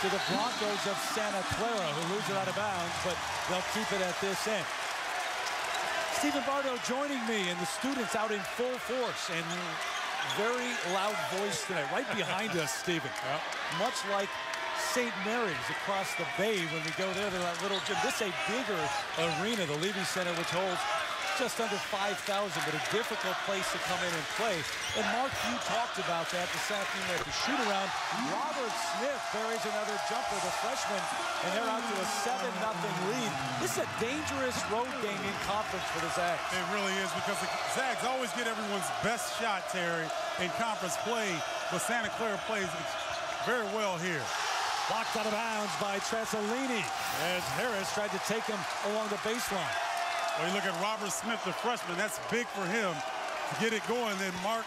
to the Broncos of Santa Clara, who lose it out of bounds, but they'll keep it at this end. Stephen Bardo joining me, and the students out in full force and very loud voice tonight. Right behind us, Stephen. Yep. Much like St. Mary's across the bay when we go there. They're that little gym. This is a bigger arena, the Levy Center, which holds just under 5,000, but a difficult place to come in and play. And Mark, you talked about that this afternoon at the shoot-around. Robert Smith buries another jumper, the freshman, and they're out to a 7-0 lead. This is a dangerous road game in conference for the Zags. It really is, because the Zags always get everyone's best shot, Terry, in conference play, but Santa Clara plays very well here. Blocked out of bounds by Tresolini as Harris tried to take him along the baseline. Well, you look at Robert Smith, the freshman. That's big for him to get it going. Then Mark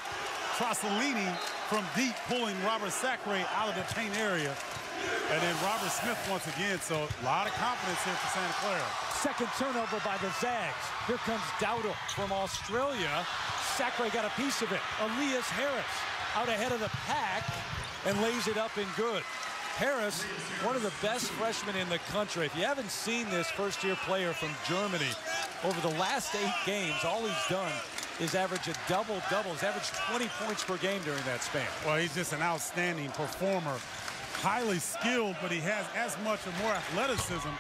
Tresolini from deep pulling Robert Sacre out of the paint area. And then Robert Smith once again. So a lot of confidence here for Santa Clara. Second turnover by the Zags. Here comes Dowdle from Australia. Sacre got a piece of it. Elias Harris out ahead of the pack and lays it up and good. Harris, one of the best freshmen in the country. If you haven't seen this first-year player from Germany, over the last 8 games, all he's done is average a double-double. He's averaged 20 points per game during that span. Well, he's just an outstanding performer. Highly skilled, but he has as much or more athleticism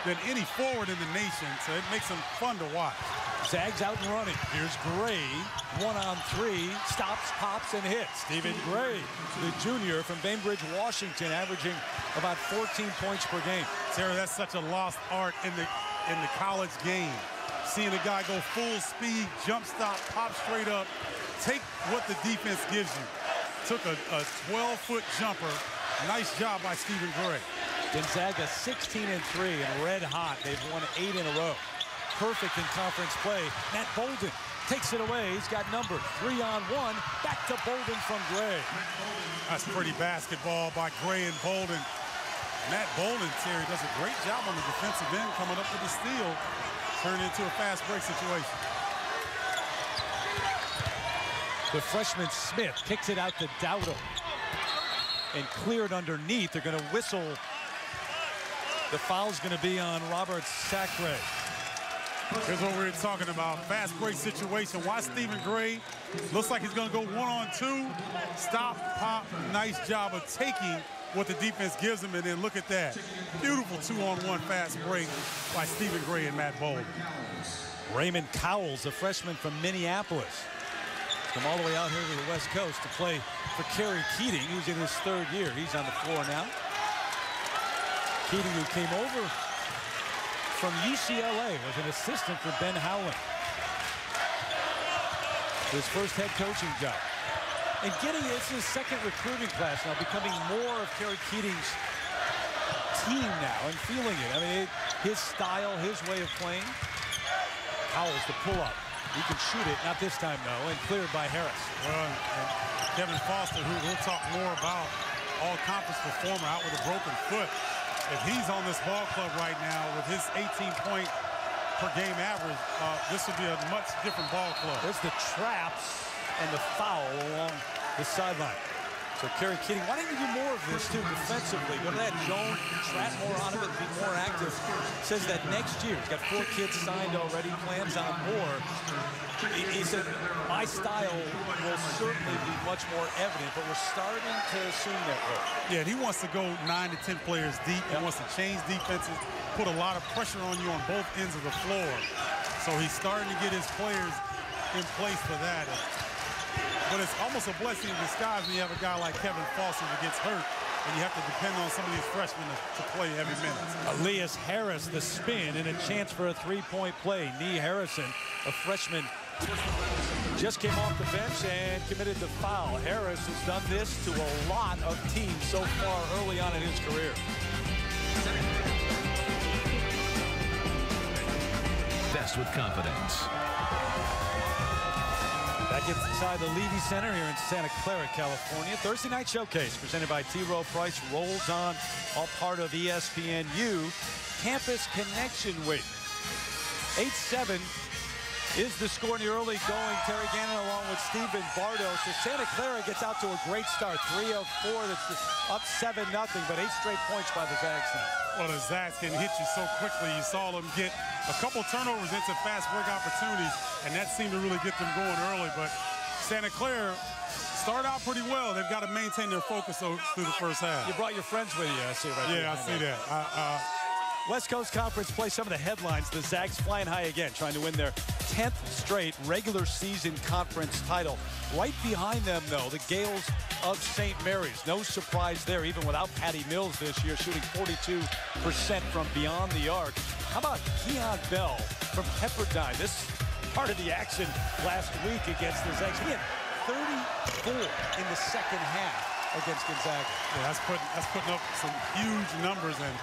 than any forward in the nation, so it makes him fun to watch. Zags out and running. Here's Gray, 1-on-3, stops, pops, and hits. Stephen Gray, the junior from Bainbridge, Washington, averaging about 14 points per game. Terry, that's such a lost art in the college game. Seeing a guy go full speed, jump stop, pop straight up, take what the defense gives you. Took a 12-foot jumper. Nice job by Stephen Gray. Gonzaga 16-3 and red hot. They've won 8 in a row. Perfect in conference play. Matt Bolden takes it away. He's got numbered 3-on-1. Back to Bolden from Gray. That's pretty basketball by Gray and Bolden. Matt Bolden, Terry, does a great job on the defensive end, coming up with the steal, turn it into a fast break situation. The freshman Smith kicks it out to Dowdle and cleared underneath. They're going to whistle. The foul's going to be on Robert Sacre. Here's what we were talking about. Fast break situation. Watch Stephen Gray. Looks like he's going to go 1-on-2. Stop, pop. Nice job of taking what the defense gives him. And then look at that. Beautiful 2-on-1 fast break by Stephen Gray and Matt Bolden. Raymond Cowles, a freshman from Minneapolis, come all the way out here to the West Coast to play for Kerry Keating, who's in his 3rd year. He's on the floor now. Keating, who came over from UCLA, was an assistant for Ben Howland. His first head coaching job. And getting it's his 2nd recruiting class now, becoming more of Kerry Keating's team now and feeling it. I mean, his style, his way of playing. Cowles the pull-up. He can shoot it, not this time, though, and cleared by Harris. Well, and Kevin Foster, who we'll talk more about, all-conference performer out with a broken foot. If he's on this ball club right now with his 18-point per game average, this would be a much different ball club. There's the traps and the foul along the sideline. So Kerry Keating, why don't you do more of this, too, defensively? Go to that zone, trap more out of it, be more active. Says that next year, he's got 4 kids signed already, plans on more. He said, my style will certainly be much more evident, but we're starting to assume that role. Yeah, and he wants to go 9 to 10 players deep. He wants to change defenses, put a lot of pressure on you on both ends of the floor. So he's starting to get his players in place for that. But it's almost a blessing in disguise when you have a guy like Kevin Foster that gets hurt and you have to depend on some of these freshmen to play every minute. Elias Harris, the spin, and a chance for a 3-point play. Nee Harrison, a freshman, just came off the bench and committed the foul. Harris has done this to a lot of teams so far early on in his career. Best with confidence. Back inside the Levy Center here in Santa Clara, California. Thursday Night Showcase presented by T. Rowe Price rolls on, all part of ESPNU Campus Connection Week. 8-7 is the score in the early going. Terry Gannon along with Stephen Bardo. So Santa Clara gets out to a great start. 3 of 4. That's just up 7-0, but 8 straight points by the Zags now. Well, the Zags can hit you so quickly. You saw them get a couple turnovers into fast break opportunities, and that seemed to really get them going early. But Santa Clara start out pretty well. They've got to maintain their focus through the first half. You brought your friends with you, I see right there. Yeah, I see that. West Coast Conference play some of the headlines. The Zags flying high again, trying to win their 10th straight regular season conference title. Right behind them, though, the Gales of St. Mary's. No surprise there, even without Patty Mills this year, shooting 42% from beyond the arc. How about Keon Bell from Pepperdine? This part of the action last week against the Zags. He had 34 in the second half against Gonzaga. Yeah, that's putting up some huge numbers, and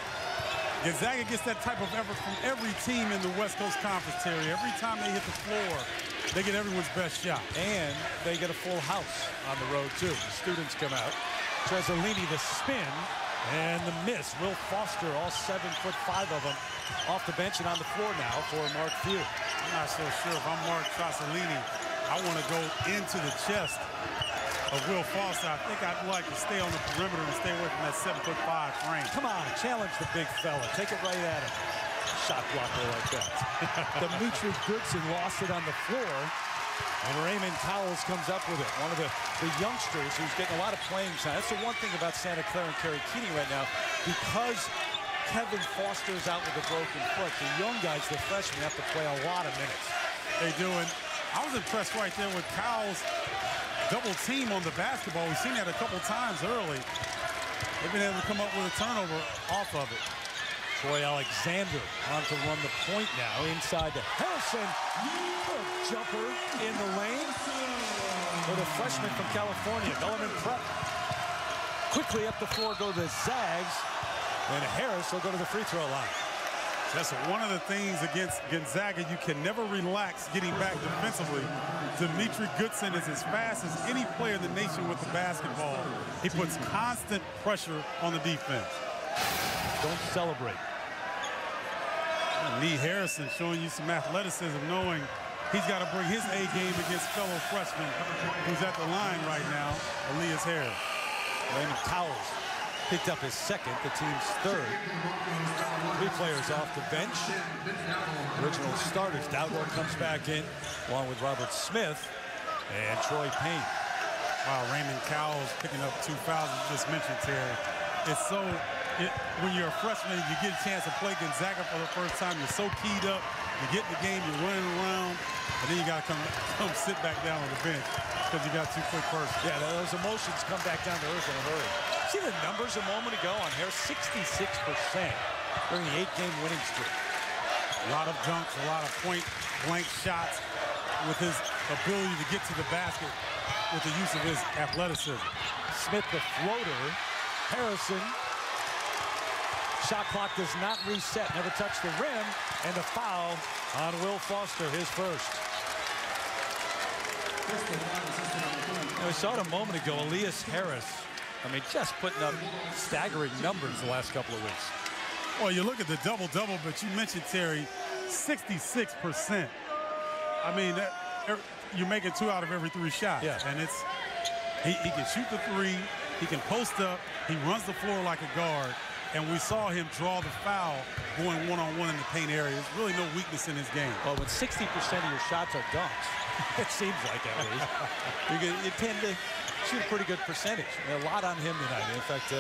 Gonzaga gets that type of effort from every team in the West Coast Conference, Terry. Every time they hit the floor, they get everyone's best shot. And they get a full house on the road, too. The students come out. Tresolini, the spin, and the miss. Will Foster, all 7'5" of them, off the bench and on the floor now for Mark Few. I'm not so sure. If I'm Mark Tresolini, I want to go into the chest of Will Foster. I think I'd like to stay on the perimeter and stay away from that 7'5" frame. Come on, challenge the big fella. Take it right at him. Shot blocker like that. Dimitri Goodson lost it on the floor, and Raymond Cowles comes up with it. One of the youngsters who's getting a lot of playing time. That's the one thing about Santa Clara and Kerry Keating right now. Because Kevin Foster is out with a broken foot, the young guys, the freshmen, have to play a lot of minutes. They do, and I was impressed right there with Cowles. Double team on the basketball. We've seen that a couple times early. They've been able to come up with a turnover off of it. Troy Alexander on to run the point now inside to Harrison. A jumper in the lane for the freshman from California. Bellarmine Prep. Quickly up the floor go the Zags, and Harris will go to the free throw line. That's one of the things against Gonzaga. You can never relax getting back defensively. Dimitri Goodson is as fast as any player in the nation with the basketball. He puts constant pressure on the defense. Don't celebrate. Lee Harrison showing you some athleticism, knowing he's got to bring his A game against fellow freshman who's at the line right now, Elias Harris. Raymond Cowles picked up his second, the team's third. 3 players off the bench. Original starters. Dowdle comes back in, along with Robert Smith and Troy Payne. Wow, Raymond Cowles picking up 2 fouls, you just mentioned, Terry. It's so, when you're a freshman and you get a chance to play Gonzaga for the first time, you're so keyed up, you get in the game, you're running around, and then you got to come sit back down on the bench because you got 2 quick persons. Yeah, those emotions come back down to earth in a hurry. See the numbers a moment ago on Harris, 66% during the 8-game winning streak. A lot of dunks, a lot of point-blank shots with his ability to get to the basket with the use of his athleticism. Smith the floater. Harrison. Shot clock does not reset. Never touched the rim. And a foul on Will Foster, his first. We saw it a moment ago. Elias Harris, I mean, just putting up staggering numbers the last couple of weeks. Well, you look at the double-double, but you mentioned, Terry, 66%. I mean, you're making 2 out of every 3 shots. Yeah. And it's he can shoot the 3, he can post up, he runs the floor like a guard, and we saw him draw the foul going one-on-one in the paint area. There's really no weakness in his game. Well, when 60% of your shots are dunks, it seems like at least, you tend to shoot a pretty good percentage. A lot on him tonight. In fact,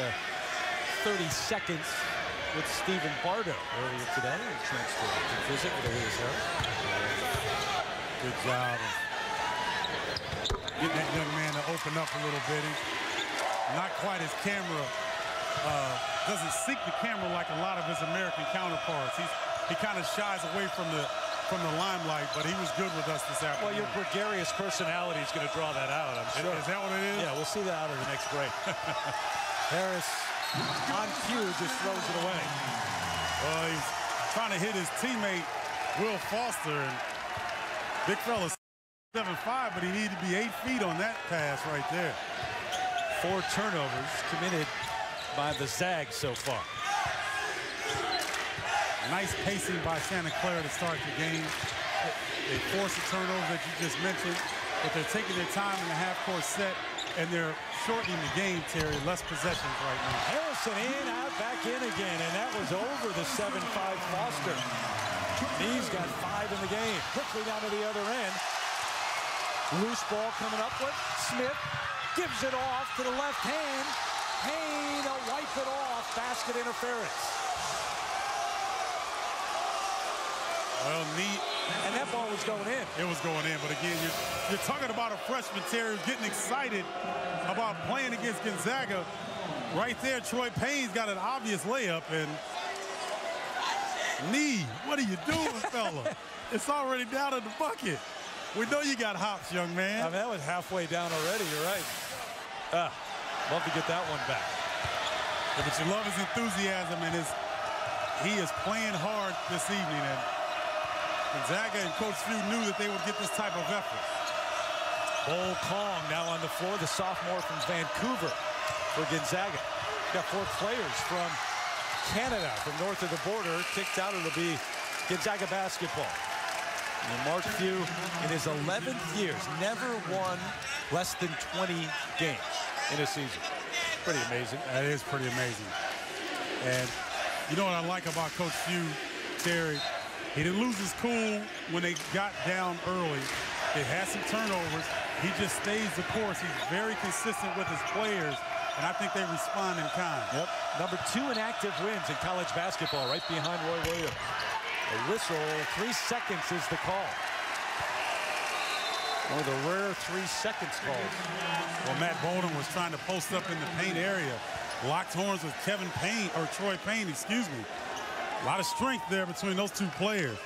30 seconds with Stephen Bardo earlier today. A chance to visit with Elias Harris. Good job of getting that young man to open up a little bit. Not quite his camera. Doesn't seek the camera like a lot of his American counterparts. He kind of shies away from the limelight, but he was good with us this afternoon. Well, your gregarious personality is going to draw that out, I'm sure. Is that what it is? Yeah, we'll see that out of the next break. Harris on cue just throws it away. Well, he's trying to hit his teammate, Will Foster, and big fella 7'5", but he needed to be 8 feet on that pass right there. 4 turnovers committed by the Zags so far. Nice pacing by Santa Clara to start the game. They force the turnover that you just mentioned, but they're taking their time in the half-court set, and they're shortening the game, Terry. Less possessions right now. Harrison in, out, back in again, and that was over the 7-5 Foster. He's got 5 in the game. Quickly down to the other end. Loose ball coming up with Smith. Gives it off to the left hand. Payne will wipe it off. Basket interference. Well, neat. And that ball was going in. It was going in, but again, you're talking about a freshman, Terry, who's getting excited about playing against Gonzaga. Right there, Troy Payne's got an obvious layup, and knee, what are you doing, fella? It's already down in the bucket. We know you got hops, young man. I mean, that was halfway down already, you're right. Love to get that one back. Yeah, but you love his enthusiasm, and he is playing hard this evening, and Gonzaga and Coach Few knew that they would get this type of effort. Bol Kong now on the floor, the sophomore from Vancouver for Gonzaga. Got 4 players from Canada, from north of the border. Kicked out, it'll be Gonzaga basketball. And Mark Few, in his 11th years, never won less than 20 games in a season. Pretty amazing. That is pretty amazing. And you know what I like about Coach Few, Terry? He didn't lose his cool when they got down early. They had some turnovers. He just stays the course. He's very consistent with his players, and I think they respond in kind. Yep. Number 2 in active wins in college basketball, right behind Roy Williams. A whistle, 3 seconds is the call. One of the rare 3 seconds calls. Well, Matt Bolden was trying to post up in the paint area. Locked horns with Troy Payne, excuse me. A lot of strength there between those 2 players.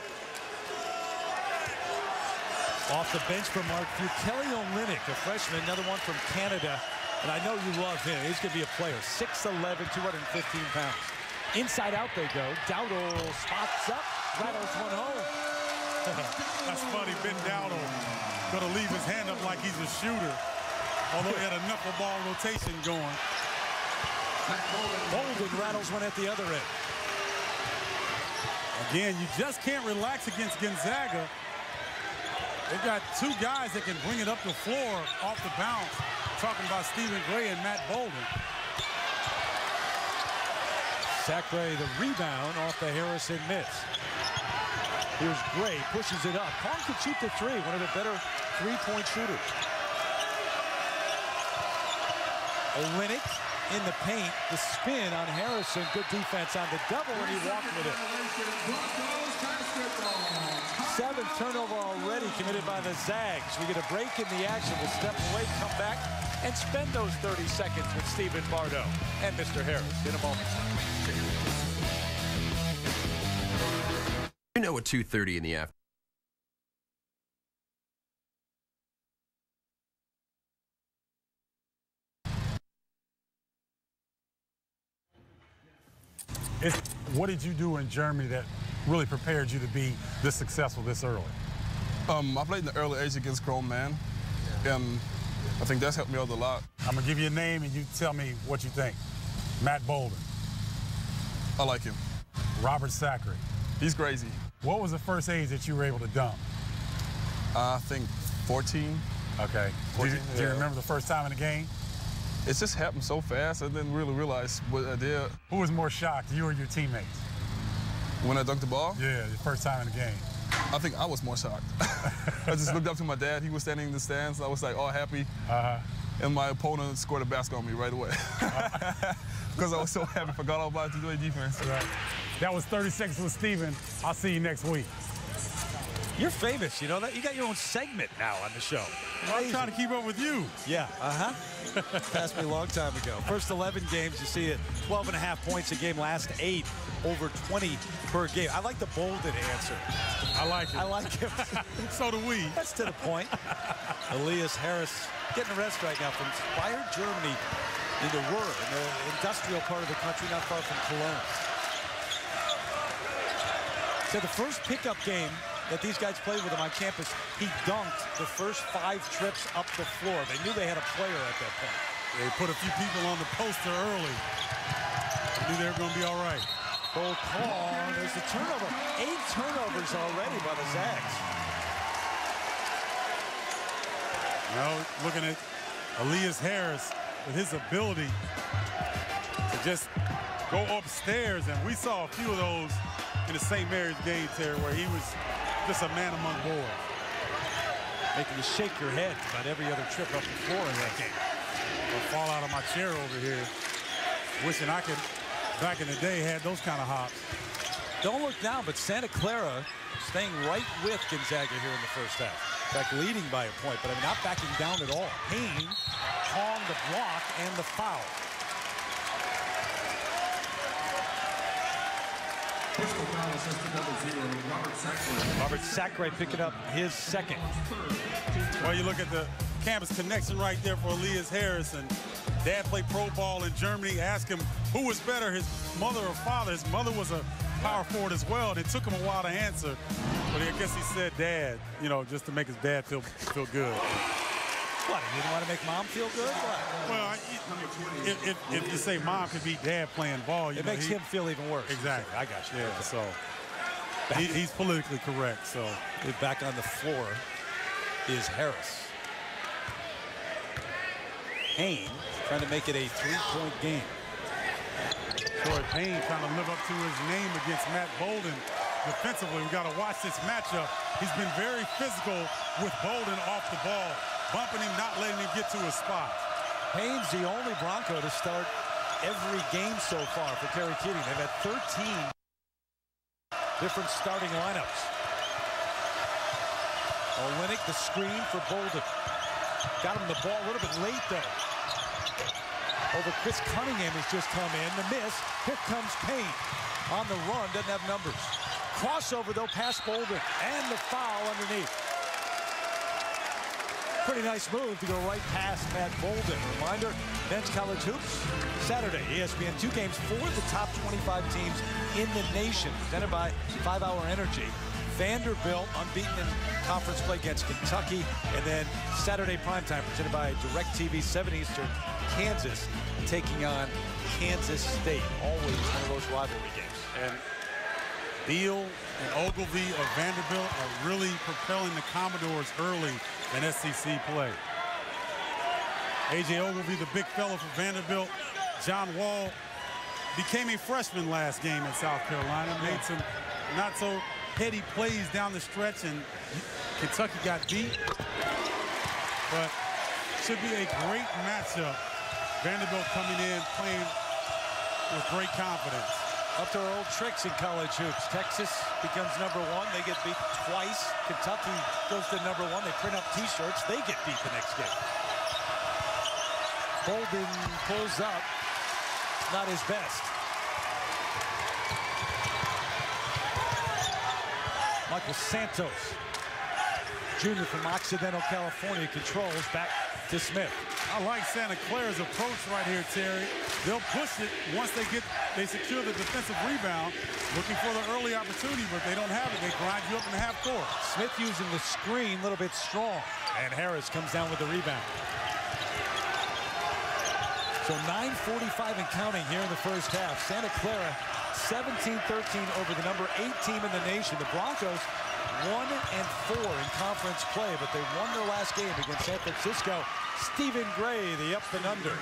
Off the bench for Mark Few, Kelly Olynyk, a freshman, another one from Canada. And I know you love him. He's going to be a player. 6'11", 215 pounds. Inside out they go. Dowdle spots up, rattles one home. That's funny. Ben Dowdle going to leave his hand up like he's a shooter, although he had a knuckleball rotation going. Bolden rattles one at the other end. Again, you just can't relax against Gonzaga. They've got 2 guys that can bring it up the floor off the bounce. Talking about Stephen Gray and Matt Bolden. Sacre, the rebound off the Harrison miss. Here's Gray, pushes it up. Kong can shoot the 3, one of the better 3-point shooters. Olynyk in the paint, the spin on Harrison. Good defense on the double, and he walked with it. 7th turnover already committed by the Zags. We get a break in the action. We'll step away, come back, and spend those 30 seconds with Stephen Bardo and Mr. Harris in a moment. You know, at 2:30 in the afternoon. What did you do in Germany that really prepared you to be this successful this early? I played in the early age against grown men, and I think that's helped me out a lot. I'm going to give you a name, and you tell me what you think. Matt Bolden. I like him. Robert Sacre. He's crazy. What was the first age that you were able to dunk? I think 14. Okay. 14, do you remember the first time in the game? It just happened so fast, I didn't really realize what I did. Who was more shocked, you or your teammates? When I dunked the ball? Yeah, the first time in the game. I think I was more shocked. I just looked up to my dad. He was standing in the stands. I was like all happy. And my opponent scored a basket on me right away. Because I was so happy, forgot all about it to play defense. Right. That was 30 seconds with Steven. I'll see you next week. You're famous, you know that? You got your own segment now on the show. I'm trying to keep up with you. Yeah, Passed me a long time ago. First 11 games, you see it, 12.5 points a game. Last 8, over 20 per game. I like the Bolden answer. I like it. I like him. So do we. That's to the point. Elias Harris getting a rest right now from Speyer, Germany, in the Ruhr, in the industrial part of the country, not far from Cologne. So the first pickup game that these guys played with him on campus, he dunked the first 5 trips up the floor. They knew they had a player at that point. They put a few people on the poster early. They knew they were going to be all right. Bol Kong, there's the turnover. 8 turnovers already by the Zags. Now looking at Elias Harris with his ability to just go upstairs, and we saw a few of those in the St. Mary's game, Terry, where he was just a man among boys. Making you shake your head about every other trip up the floor in that game. I'll fall out of my chair over here, wishing I could, back in the day, had those kind of hops. Don't look down, but Santa Clara staying right with Gonzaga here in the first half. In fact, leading by a point, but I mean, not backing down at all. Payne on the block and the foul. Robert Sacre picking up his second. Well, you look at the campus connection right there for Elias Harris, and Dad played pro ball in Germany. Ask him who was better, his mother or father. His mother was a power forward as well, and it took him a while to answer. But I guess he said Dad, you know, just to make his dad feel good. What, he didn't want to make Mom feel good? What? Well, if you say Mom could beat Dad playing ball, it makes him feel even worse. Exactly. I got you. Yeah, so he's politically correct. So back on the floor is Harris. Payne trying to make it a three-point game. Troy Payne trying to live up to his name against Matt Bolden defensively. We got to watch this matchup. He's been very physical with Bolden off the ball, bumping him, not letting him get to his spot. Payne's the only Bronco to start every game so far for Kerry Keating. They've had 13 different starting lineups. Olynyk, the screen for Bolden. Got him the ball a little bit late, though. Over Chris Cunningham has just come in. The miss. Here comes Payne on the run. Doesn't have numbers. Crossover, though, past Bolden. And the foul underneath. Pretty nice move to go right past Matt Bolden. Reminder, Men's College Hoops, Saturday, ESPN 2 games for the top 25 teams in the nation, presented by 5 Hour Energy. Vanderbilt unbeaten in conference play against Kentucky, and then Saturday primetime presented by DirecTV 7 Eastern, Kansas taking on Kansas State. Always one of those rivalry games. And Beal and Ogilvie of Vanderbilt are really propelling the Commodores early in SEC play. A.J. Ogilvie, the big fellow for Vanderbilt. John Wall became a freshman last game in South Carolina. Made some not so heady plays down the stretch, and Kentucky got beat. But should be a great matchup. Vanderbilt coming in, playing with great confidence. Up to our old tricks in college hoops. Texas becomes #1. They get beat twice. Kentucky goes to #1. They print up T-shirts. They get beat the next game. Bolden pulls up. Not his best. Michael Santos, Jr. from Occidental, California, controls back to Smith. I like Santa Clara's approach right here, Terry. They'll push it once they secure the defensive rebound, looking for the early opportunity, but they don't have it. They grind you up in the half court. Smith using the screen, a little bit strong, and Harris comes down with the rebound. So 9:45 and counting here in the first half. Santa Clara 17-13 over the #8 team in the nation. The Broncos 1-4 in conference play, but they won their last game against San Francisco. Stephen Gray, the up and under,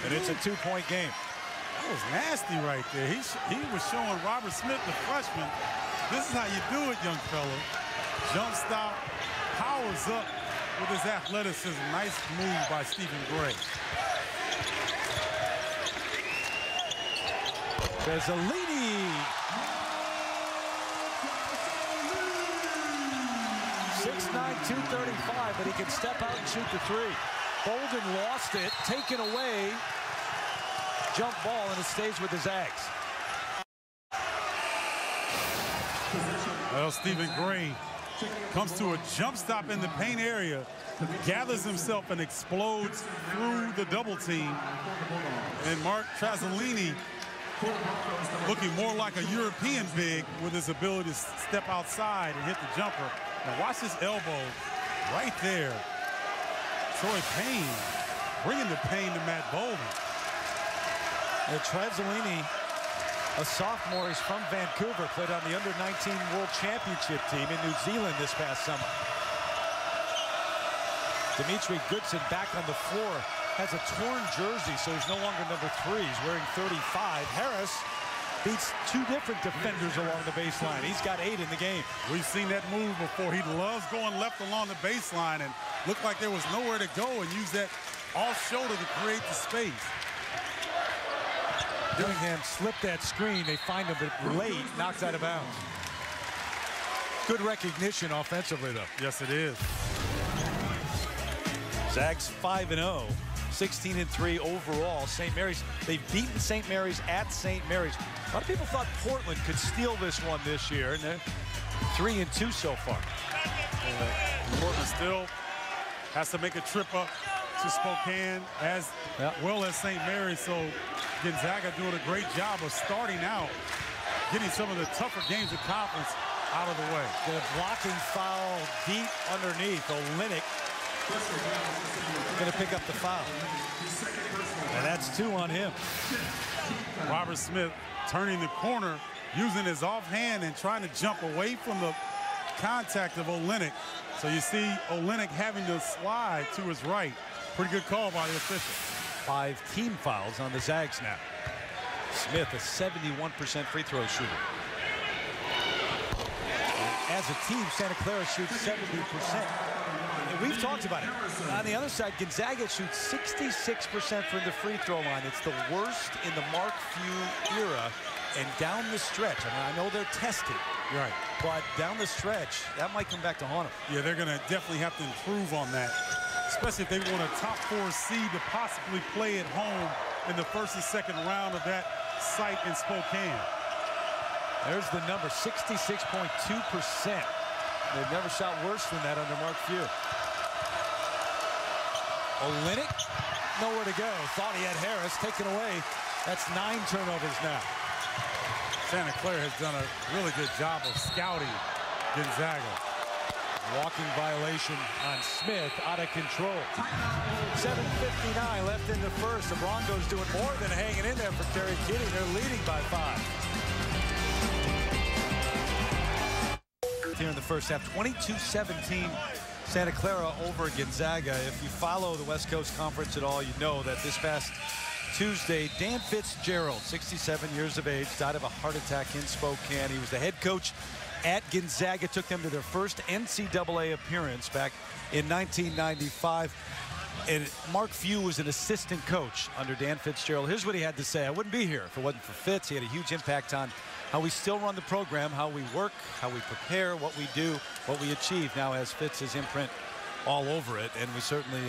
and it's a 2-point game. That was nasty right there. He was showing Robert Smith, the freshman, this is how you do it, young fella. Jump stop, powers up with his athleticism. Nice move by Stephen Gray. Bezzolini. 6'9", 235, but he can step out and shoot the three. Bolden lost it, taken away. Jump ball, and it stays with the Zags. Well, Stephen Gray comes to a jump stop in the paint area, gathers himself and explodes through the double team. And Mark Trazzolini looking more like a European big with his ability to step outside and hit the jumper. Now watch his elbow right there. Troy Payne bringing the pain to Matt Bolden. Trazzolini, a sophomore, is from Vancouver, played on the under-19 World Championship team in New Zealand this past summer. Dimitri Goodson back on the floor. Has a torn jersey, so he's no longer number 3. He's wearing 35. Harris beats 2 different defenders along the baseline. He's got 8 in the game. We've seen that move before. He loves going left along the baseline and looked like there was nowhere to go and use that off shoulder to create the space. Dillingham slipped that screen. They find him late, knocked out of bounds. Good recognition offensively, though. Yes, it is. Zags 5-0, 16-3 overall. St. Mary's, they've beaten St. Mary's at St. Mary's. A lot of people thought Portland could steal this one this year, and they're 3-2 so far. Portland still has to make a trip up to Spokane as well as St. Mary's. So Gonzaga doing a great job of starting out, getting some of the tougher games of conference out of the way. Get a blocking foul deep underneath. Olynyk going to pick up the foul. And that's 2 on him. Robert Smith turning the corner, using his offhand and trying to jump away from the contact of Olynyk. So you see Olynyk having to slide to his right. Pretty good call by the official. 5 team fouls on the Zags now. Smith, a 71% free throw shooter. And as a team, Santa Clara shoots 70%. And we've talked about it. On the other side, Gonzaga shoots 66% from the free throw line. It's the worst in the Mark Few era. And down the stretch, I mean, I know they're tested. Right. But down the stretch, that might come back to haunt them. Yeah, they're going to definitely have to improve on that, especially if they want a top 4 seed to possibly play at home in the first and second round of that site in Spokane. There's the number, 66.2%. They've never shot worse than that under Mark Few. Olynyk, nowhere to go. Thought he had Harris taken away. That's 9 turnovers now. Santa Clara has done a really good job of scouting Gonzaga. Walking violation on Smith, out of control. 7:59 left in the first. The Broncos doing more than hanging in there for Terry Kinney. They're leading by 5. Here in the first half, 22-17, Santa Clara over Gonzaga. If you follow the West Coast Conference at all, you know that this past Tuesday, Dan Fitzgerald, 67 years of age, died of a heart attack in Spokane. He was the head coach at Gonzaga, took them to their first NCAA appearance back in 1995. And Mark Few was an assistant coach under Dan Fitzgerald. Here's what he had to say. I wouldn't be here if it wasn't for Fitz. He had a huge impact on how we still run the program, how we work, how we prepare, what we do, what we achieve. Now has Fitz's imprint all over it, and we certainly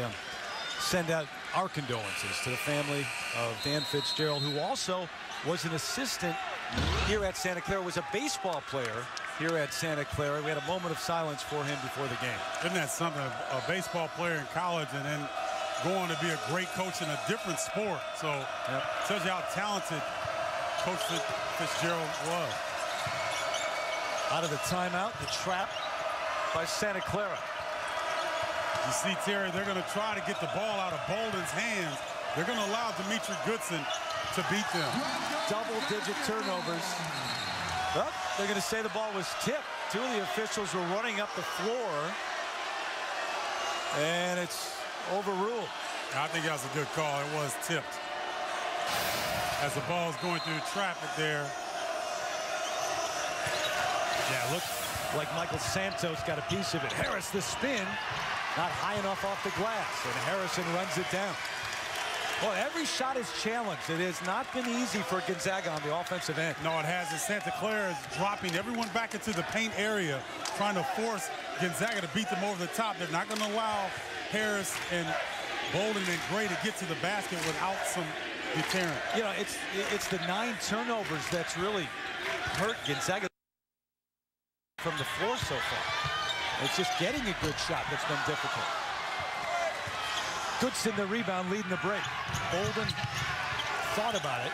send out our condolences to the family of Dan Fitzgerald, who also was an assistant here at Santa Clara, was a baseball player here at Santa Clara. We had a moment of silence for him before the game. Isn't that something? A baseball player in college and then going to be a great coach in a different sport. So tells you how talented Coach Fitzgerald was. Out of the timeout, the trap by Santa Clara. You see, Terry, they're going to try to get the ball out of Bolden's hands. They're going to allow Dimitri Goodson to beat them. Double-digit turnovers. Well, they're going to say the ball was tipped. 2 of the officials were running up the floor. And it's overruled. I think that was a good call. It was tipped. As the ball's going through the traffic there. Yeah, look like Michael Santos got a piece of it. Harris, the spin, not high enough off the glass, and Harrison runs it down. Well, every shot is challenged. It has not been easy for Gonzaga on the offensive end. No, it hasn't. Santa Clara is dropping everyone back into the paint area, trying to force Gonzaga to beat them over the top. They're not going to allow Harris and Bolden and Gray to get to the basket without some deterrent. You know, it's the 9 turnovers that's really hurt Gonzaga from the floor so far. It's just getting a good shot that's been difficult. Goodson the rebound, leading the break. Bolden thought about it.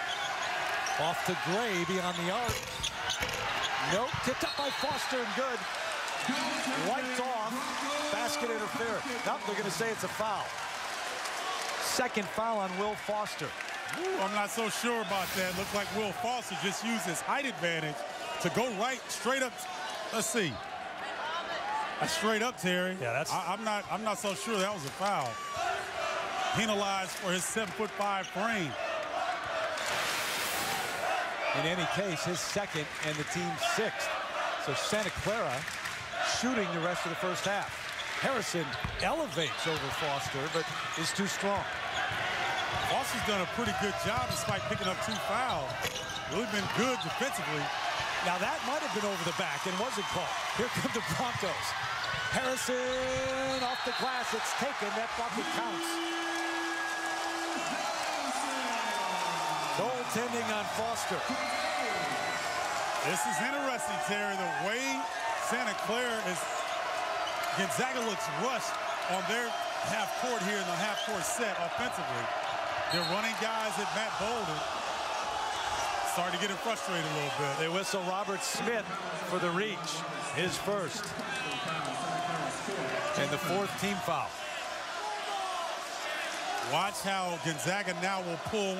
Off to Gray beyond the arc. Nope, tipped up by Foster and good. Wiped off, basket interference. Nope, they're going to say it's a foul. Second foul on Will Foster. Ooh, I'm not so sure about that. Looks like Will Foster just used his height advantage to go right straight up. Let's see. That's straight up, Terry. Yeah, that's. I'm not so sure that was a foul. Penalized for his 7'5" frame. In any case, his second and the team's sixth. So Santa Clara shooting the rest of the first half. Harrison elevates over Foster, but is too strong. Foster's done a pretty good job despite picking up 2 fouls. Really been good defensively. Now that might have been over the back and wasn't called. Here come the Broncos. Harrison off the glass. It's taken. That bucket counts. Goaltending on Foster. This is interesting, Terry. The way Santa Clara is, Gonzaga looks rushed on their half court here in the half court set offensively. They're running guys at Matt Bolden. Starting to get him frustrated a little bit. They whistle Robert Smith for the reach, his first. And the 4th team foul. Watch how Gonzaga now will pull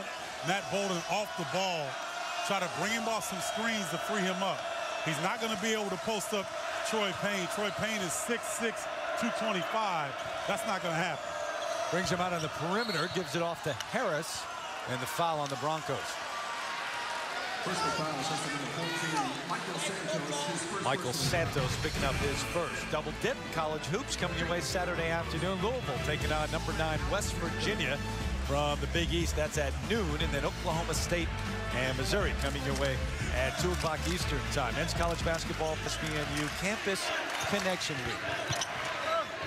Matt Bolden off the ball, try to bring him off some screens to free him up. He's not going to be able to post up Troy Payne. Troy Payne is 6'6", 225. That's not going to happen. Brings him out on the perimeter, gives it off to Harris, and the foul on the Broncos. Michael Santos picking up his first. Double dip college hoops coming your way Saturday afternoon. Louisville taking on number 9 West Virginia from the Big East. That's at noon. And then Oklahoma State and Missouri coming your way at 2 o'clock Eastern time. Men's college basketball, SBNU Campus Connection Week.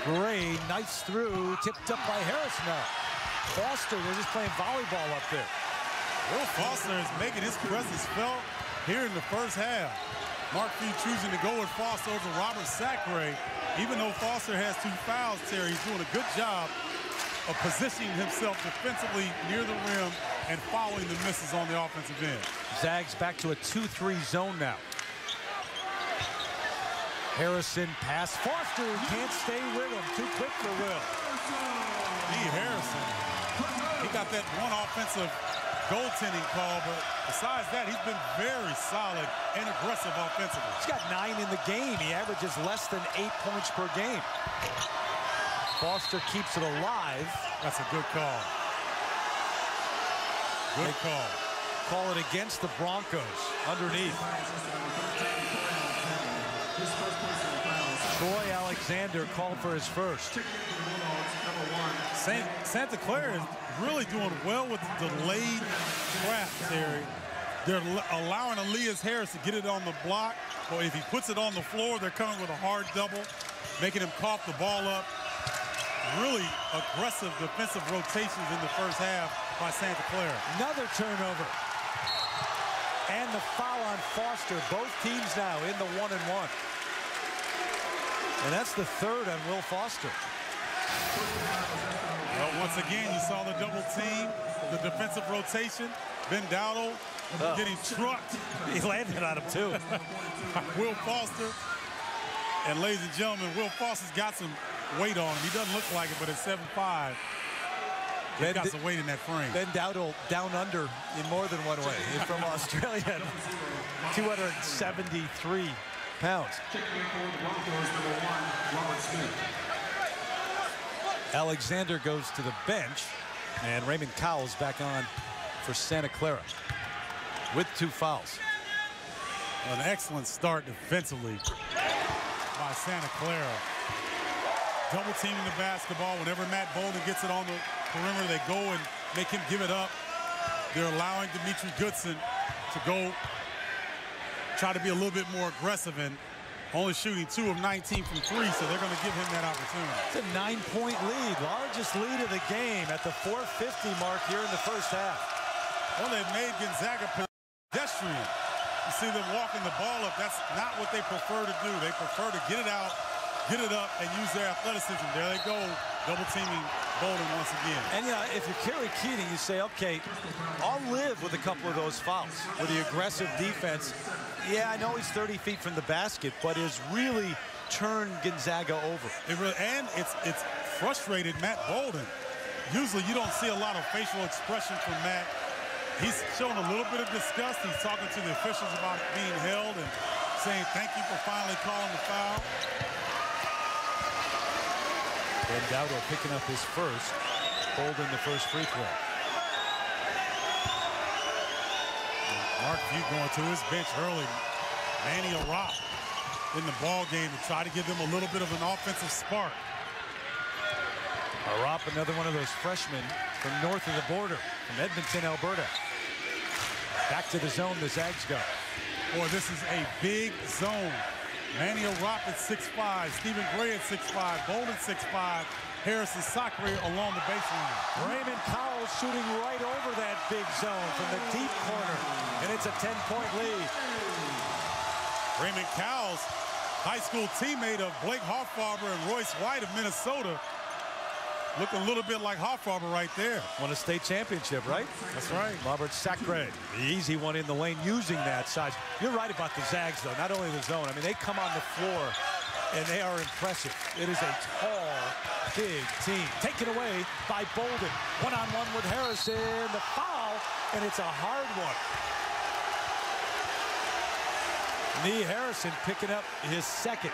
Gray knifes through, tipped up by Harris now. Foster, they're just playing volleyball up there. Will Foster is making his presence felt here in the first half. Mark Few choosing to go with Foster over Robert Sacre. Even though Foster has 2 fouls, Terry, he's doing a good job of positioning himself defensively near the rim and following the misses on the offensive end. Zags back to a 2-3 zone now. Harrison pass. Foster can't stay with him. Too quick for Will. Harrison, he got that one offensive goaltending call, but besides that, he's been very solid and aggressive offensively. He's got 9 in the game. He averages less than 8 points per game. Foster keeps it alive. That's a good call. Good call. Call it against the Broncos underneath. Troy Alexander called for his first. Santa Clara is really doing well with the delayed trap, Terry. They're allowing Elias Harris to get it on the block, or if he puts it on the floor, they're coming with a hard double, making him cough the ball up. Really aggressive defensive rotations in the first half by Santa Clara. Another turnover. And the foul on Foster. Both teams now in the 1-and-1. And that's the 3rd on Will Foster. Well, once again, you saw the double team, the defensive rotation. Ben Dowdle getting trucked. He landed on him, too. Will Foster. And ladies and gentlemen, Will Foster's got some weight on him. He doesn't look like it, but at 7'5", he's got some weight in that frame. Ben Dowdle down under in more than one way. He's from Australia. 273 pounds. Alexander goes to the bench, and Raymond Cowell's back on for Santa Clara with 2 fouls. An excellent start defensively by Santa Clara. Double teaming the basketball. Whenever Matt Bolden gets it on the perimeter, they go and make him give it up. They're allowing Dimitri Goodson to go try to be a little bit more aggressive, and only shooting 2 of 19 from 3, so they're going to give him that opportunity. It's a 9-point lead, largest lead of the game at the 4:50 mark here in the first half. Well, they've made Gonzaga pedestrian. You see them walking the ball up. That's not what they prefer to do. They prefer to get it out, get it up, and use their athleticism. There they go, double teaming Bolden once again. And you know, if you're Kerry Keating, you say, okay, I'll live with a couple of those fouls. With the aggressive defense, yeah, I know he's 30 feet from the basket, but has really turned Gonzaga over. And it's frustrated Matt Bolden. Usually you don't see a lot of facial expression from Matt. He's showing a little bit of disgust. He's talking to the officials about being held and saying thank you for finally calling the foul. And Dowdle picking up his first. Bolden the first free throw. Mark Few going to his bench early. Manny Arop in the ball game to try to give them a little bit of an offensive spark. Arop, another one of those freshmen from north of the border, from Edmonton, Alberta. Back to the zone, the Zags go. Boy, this is a big zone. Manny Arop at 6'5", Stephen Gray at 6'5", Bolden 6'5", Harrison Sacre along the baseline. Raymond Cowell shooting right over that big zone from the deep corner, and it's a 10-point lead. Raymond Cowell's high school teammate of Blake Hoffarber and Royce White of Minnesota. Looking a little bit like Hoffarber right there. Won a state championship, right? That's right. Robert Sacre, the easy one in the lane, using that size. You're right about the Zags, though, not only the zone. I mean, they come on the floor, and they are impressive. It is a tall, big team. Taken away by Bolden. One-on-one with Harrison. The foul, and it's a hard one. Nee Harrison picking up his second.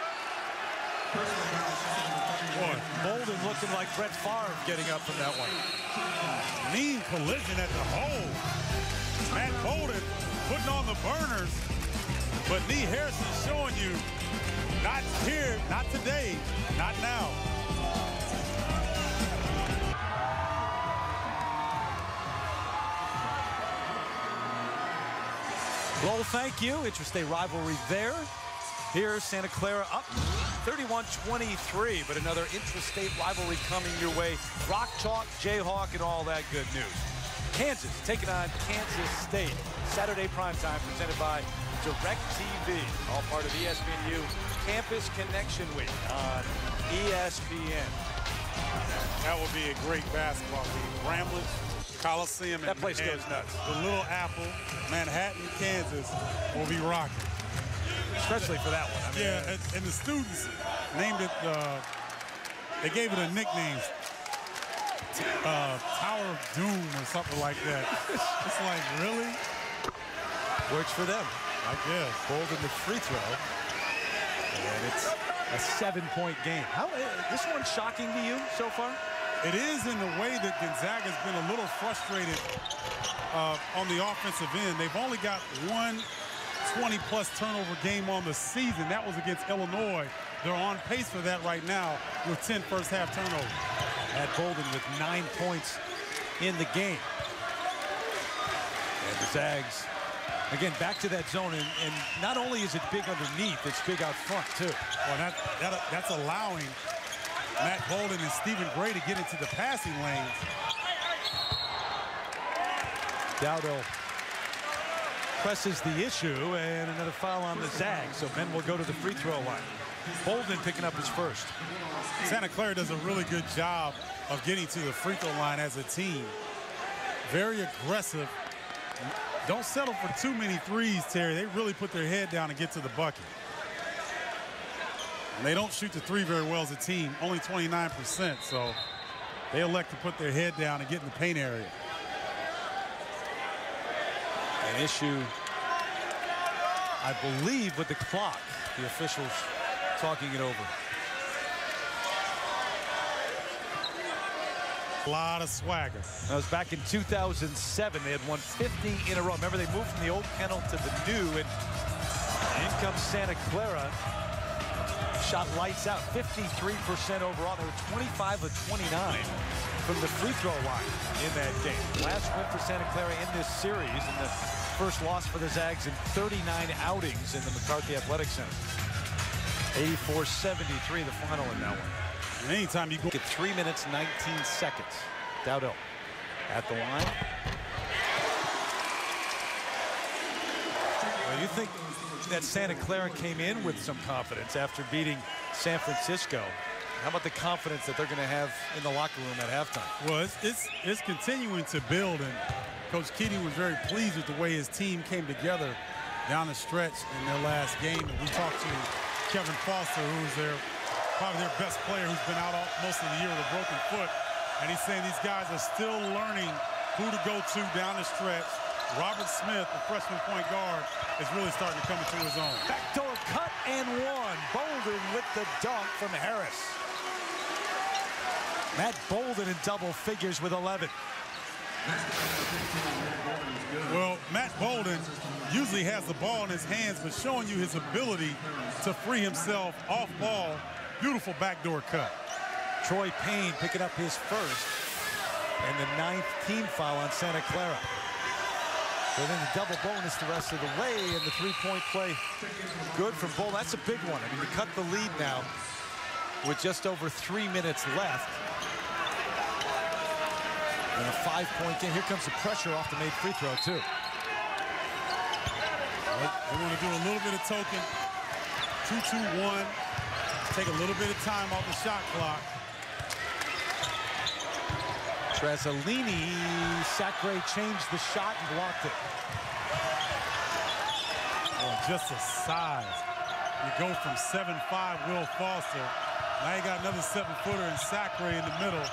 Boy, Bolden looking like Brett Favre getting up from that one. Mean collision at the hole. Matt Bolden putting on the burners, but Nee Harrison showing you, not here, not today, not now. Well, thank you. Interstate rivalry there. Here, Santa Clara up 31-23, but another intrastate rivalry coming your way. Rock Chalk, Jayhawk, and all that good news. Kansas taking on Kansas State. Saturday primetime presented by DirecTV. All part of ESPNU Campus Connection Week on ESPN. That would be a great basketball game. Grambling, Coliseum, that place goes nuts. The Little Apple, Manhattan, Kansas will be rocking. Especially for that one. I mean, yeah, and the students named it, they gave it a nickname, Tower of Doom or something like that. It's like, really? Works for them. I guess. Bolden the free throw. And it's a 7-point game. How this one shocking to you so far? It is in the way that Gonzaga's been a little frustrated on the offensive end. They've only got one 20-plus turnover game on the season. That was against Illinois. They're on pace for that right now with 10 first-half turnovers. At Bolden with 9 points in the game. And the Zags, again, back to that zone. And not only is it big underneath, it's big out front, too. Well, that's allowing Matt Bolden and Stephen Gray to get into the passing lanes. Dowdle presses the issue, and another foul on the Zags. So Ben will go to the free throw line. Bolden picking up his first. Santa Clara does a really good job of getting to the free throw line as a team. Very aggressive. Don't settle for too many threes, Terry. They really put their head down and get to the bucket. And they don't shoot the three very well as a team, only 29%. So they elect to put their head down and get in the paint area. An issue, I believe, with the clock. The officials talking it over. A lot of swagger. That was back in 2007. They had won 50 in a row. Remember, they moved from the old kennel to the new, and in comes Santa Clara. Shot lights out, 53% overall. They were 25 of 29 from the free throw line in that game. Last win for Santa Clara in this series, and the first loss for the Zags in 39 outings in the McCarthy Athletic Center. 84-73 the final in that one. And anytime you go at 3 minutes 19 seconds. Dowdle at the line. Well, you think that Santa Clara came in with some confidence after beating San Francisco. How about the confidence that they're going to have in the locker room at halftime? Well, it's continuing to build, and Coach Keating was very pleased with the way his team came together down the stretch in their last game. And we talked to Kevin Foster, who's probably their best player, who's been out most of the year with a broken foot. And he's saying these guys are still learning who to go to down the stretch. Robert Smith, the freshman point guard, is really starting to come into his own. Backdoor cut and one. Bolden with the dunk from Harris. Matt Bolden in double figures with 11. Well, Matt Bolden usually has the ball in his hands, but showing you his ability to free himself off ball. Beautiful backdoor cut. Troy Payne picking up his first and the 9th team foul on Santa Clara. So then the double bonus the rest of the way, and the three-point play good from Bolden. That's a big one. I mean, you cut the lead now with just over 3 minutes left. And a 5-point game. Here comes the pressure off the made free throw, too. We want to do a little bit of token. 2-2-1. Take a little bit of time off the shot clock. Trasolini, Sacre changed the shot and blocked it. Well, just the size. You go from 7'5", Will Foster. Now you got another 7-footer in Sacre in the middle.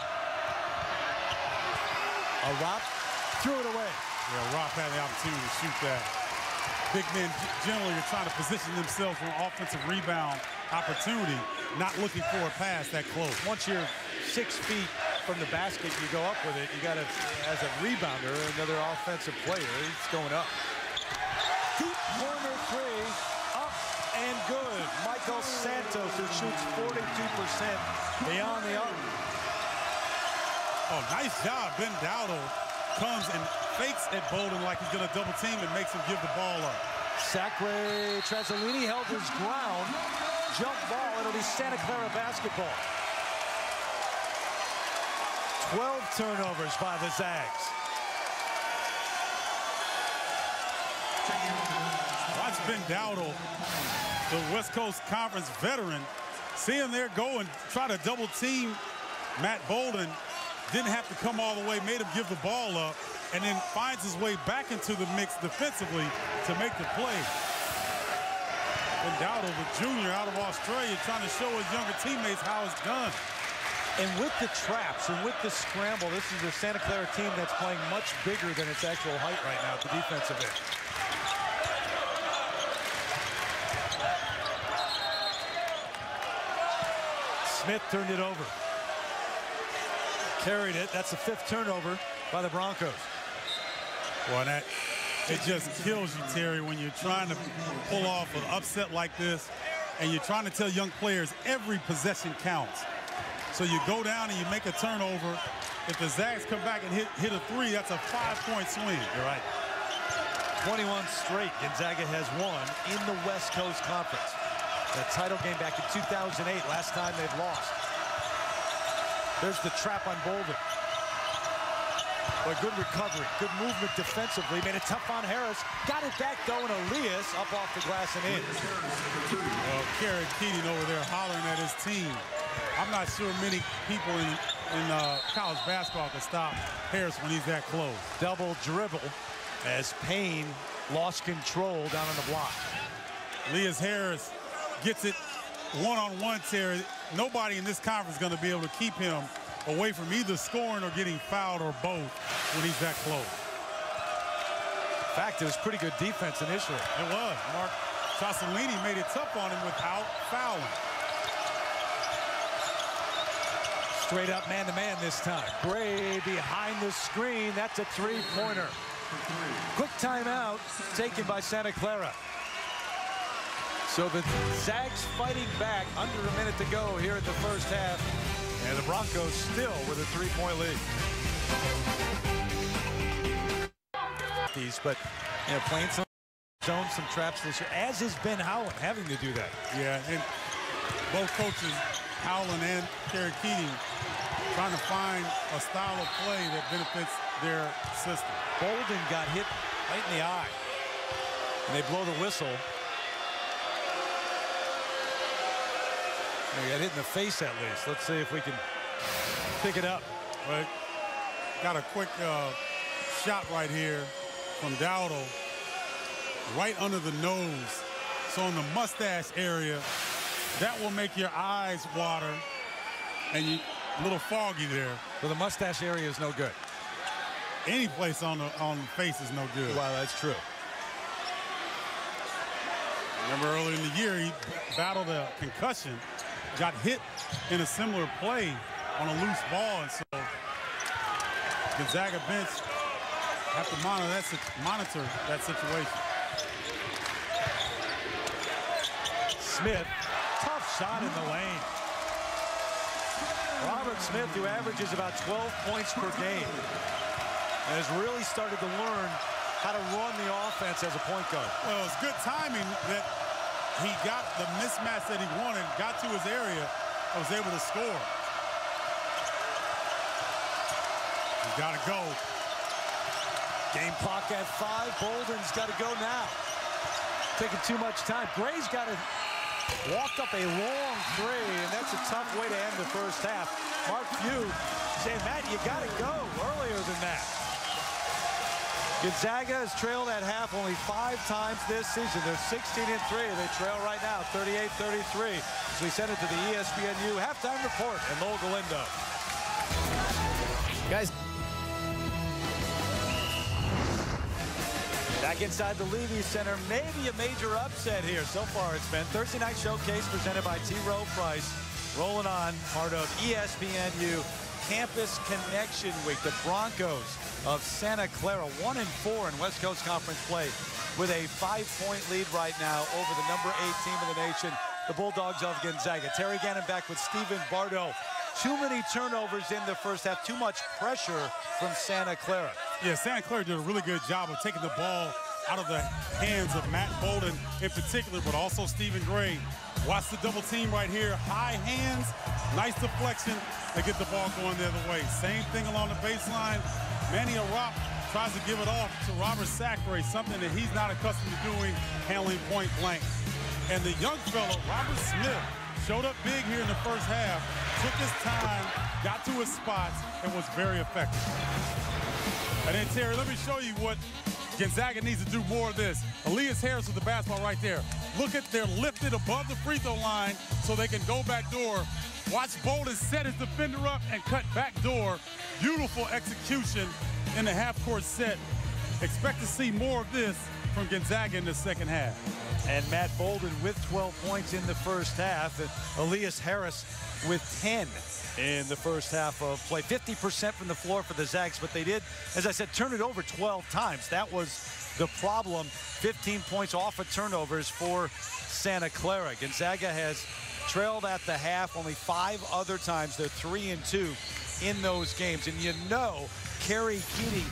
Arop threw it away. Yeah, Arop had the opportunity to shoot that. Big men generally are trying to position themselves for an offensive rebound opportunity, not looking for a pass that close. Once you're 6 feet from the basket, you go up with it. You got to, as a rebounder, another offensive player, it's going up. Deep corner three, up and good. Michael Santos, who shoots 42% beyond the arc. Oh, nice job. Ben Dowdle comes and fakes at Bolden like he's going to double team and makes him give the ball up. Sacre Trasolini held his ground. Jump ball. It'll be Santa Clara basketball. 12 turnovers by the Zags. Watch Ben Dowdle, the West Coast Conference veteran. See him there go and try to double team Matt Bolden. Didn't have to come all the way, made him give the ball up, and then finds his way back into the mix defensively to make the play. Ben Dowdle, the junior out of Australia, trying to show his younger teammates how it's done. And with the traps and with the scramble, this is a Santa Clara team that's playing much bigger than its actual height right now at the defensive end. Smith turned it over. Carried it. That's the 5th turnover by the Broncos. Well, it just kills you, Terry, when you're trying to pull off an upset like this, and you're trying to tell young players every possession counts. So you go down and you make a turnover. If the Zags come back and hit a three, that's a 5-point swing. You're right. 21 straight Gonzaga has won in the West Coast Conference. That title game back in 2008, last time they've lost. There's the trap on Bolden. But good recovery, good movement defensively. Made it tough on Harris. Got it back though, and Elias up off the glass and in. Well, Kerry Keating over there hollering at his team. I'm not sure many people in college basketball can stop Harris when he's that close. Double dribble as Payne lost control down on the block. Elias Harris gets it one-on-one, Terry. Nobody in this conference is going to be able to keep him away from either scoring or getting fouled or both when he's that close. In fact, it was pretty good defense initially. It was. Mark Trasolini made it tough on him without fouling. Straight up man-to-man this time. Gray behind the screen. That's a three-pointer. Quick timeout taken by Santa Clara. So the Zags fighting back, under a minute to go here in the first half. And the Broncos still with a 3-point lead. But you know, playing some zones, some traps this year, as is Ben Howland having to do that. Yeah, and both coaches, Howland and Kerry Keating, trying to find a style of play that benefits their system. Bolden got hit right in the eye. And they blow the whistle. He got hit in the face at least. Let's see if we can pick it up. But got a quick shot right here from Dowdle, right under the nose. So in the mustache area, that will make your eyes water and you a little foggy there. So the mustache area is no good. Any place on the face is no good. Wow, that's true. Remember earlier in the year, he battled a concussion, got hit in a similar play on a loose ball, and so Gonzaga bench have to monitor that situation. Smith, tough shot in the lane. Robert Smith, who averages about 12 points per game, and has really started to learn how to run the offense as a point guard. Well, it's good timing that he got the mismatch that he wanted, got to his area, and was able to score. He's got to go. Game clock at 5. Bolden's got to go now. Taking too much time. Gray's got to walk up a long three, and that's a tough way to end the first half. Mark Few saying, Matt, you got to go earlier than that. Gonzaga has trailed at half only 5 times this season. They're 16-3. They trail right now, 38-33. As we send it to the ESPNU halftime report and Lowell Galindo. Guys. Back inside the Levy Center, maybe a major upset here. So far it's been Thursday Night Showcase presented by T. Rowe Price. Rolling on, part of ESPNU Campus Connection Week. The Broncos of Santa Clara, 1-4 in West Coast Conference play, with a 5-point lead right now over the number 8 team in the nation, the Bulldogs of Gonzaga. Terry Gannon back with Stephen Bardo. Too many turnovers in the first half, too much pressure from Santa Clara. Yeah, Santa Clara did a really good job of taking the ball out of the hands of Matt Bolden in particular, but also Stephen Gray. Watch the double team right here. High hands, nice deflection to get the ball going the other way. Same thing along the baseline. Manny Arap tries to give it off to Robert Sacre, something that he's not accustomed to doing, handling point blank. And the young fellow, Robert Smith, showed up big here in the first half, took his time, got to his spots, and was very effective. And then, Terry, let me show you what Gonzaga needs to do more of this. Elias Harris with the basketball right there. Look at, they're lifted above the free throw line so they can go back door. Watch Bolden set his defender up and cut back door. Beautiful execution in the half-court set. Expect to see more of this from Gonzaga in the second half. And Matt Bolden with 12 points in the first half. And Elias Harris with 10 in the first half of play. 50% from the floor for the Zags, but they did, as I said, turn it over 12 times. That was the problem. 15 points off of turnovers for Santa Clara. Gonzaga has trailed at the half only 5 other times. They're 3-2 in those games. And you know, Kerry Keating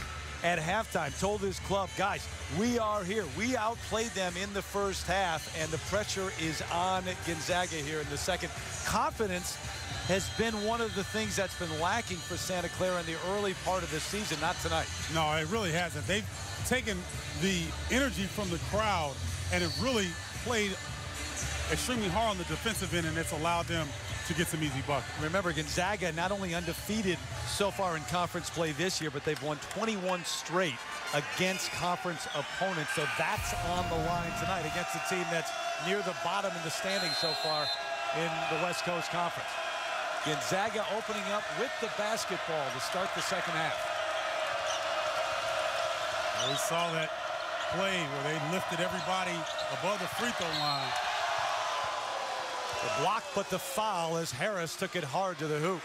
at halftime told his club, guys, we are here. We outplayed them in the first half, and the pressure is on Gonzaga here in the second. Confidence has been one of the things that's been lacking for Santa Clara in the early part of the season, not tonight. No, it really hasn't. They've taken the energy from the crowd and have really played extremely hard on the defensive end, and it's allowed them to get some easy buckets. Remember, Gonzaga not only undefeated so far in conference play this year, but they've won 21 straight against conference opponents. So that's on the line tonight against a team that's near the bottom in the standings so far in the West Coast Conference. Gonzaga opening up with the basketball to start the second half. We saw that play where they lifted everybody above the free throw line. The block, but the foul as Harris took it hard to the hoop.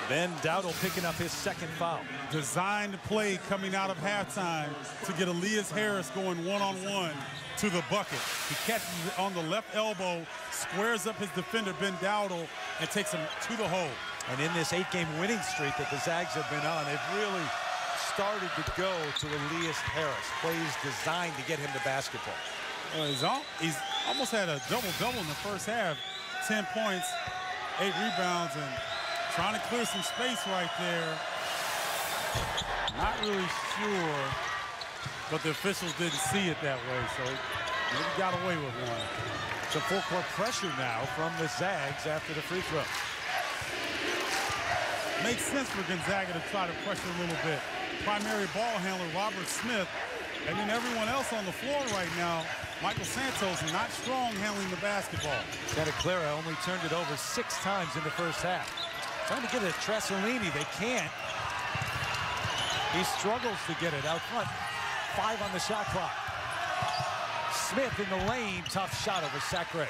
Ben Dowdle picking up his second foul. Designed play coming out of halftime to get Elias Harris going one-on-one to the bucket. He catches it on the left elbow, squares up his defender, Ben Dowdle, and takes him to the hole. And in this 8-game winning streak that the Zags have been on, they've really started to go to Elias Harris. Plays designed to get him to basketball. He's almost had a double-double in the first half. 10 points, 8 rebounds, and trying to clear some space right there. Not really sure, but the officials didn't see it that way, so maybe got away with one. Some full-court pressure now from the Zags after the free throw. Makes sense for Gonzaga to try to pressure a little bit. Primary ball handler, Robert Smith, and then everyone else on the floor right now. Michael Santos not strong handling the basketball. Santa Clara only turned it over 6 times in the first half. Trying to get it to Tressolini, they can't. He struggles to get it out front. 5 on the shot clock. Smith in the lane, tough shot over Sacre.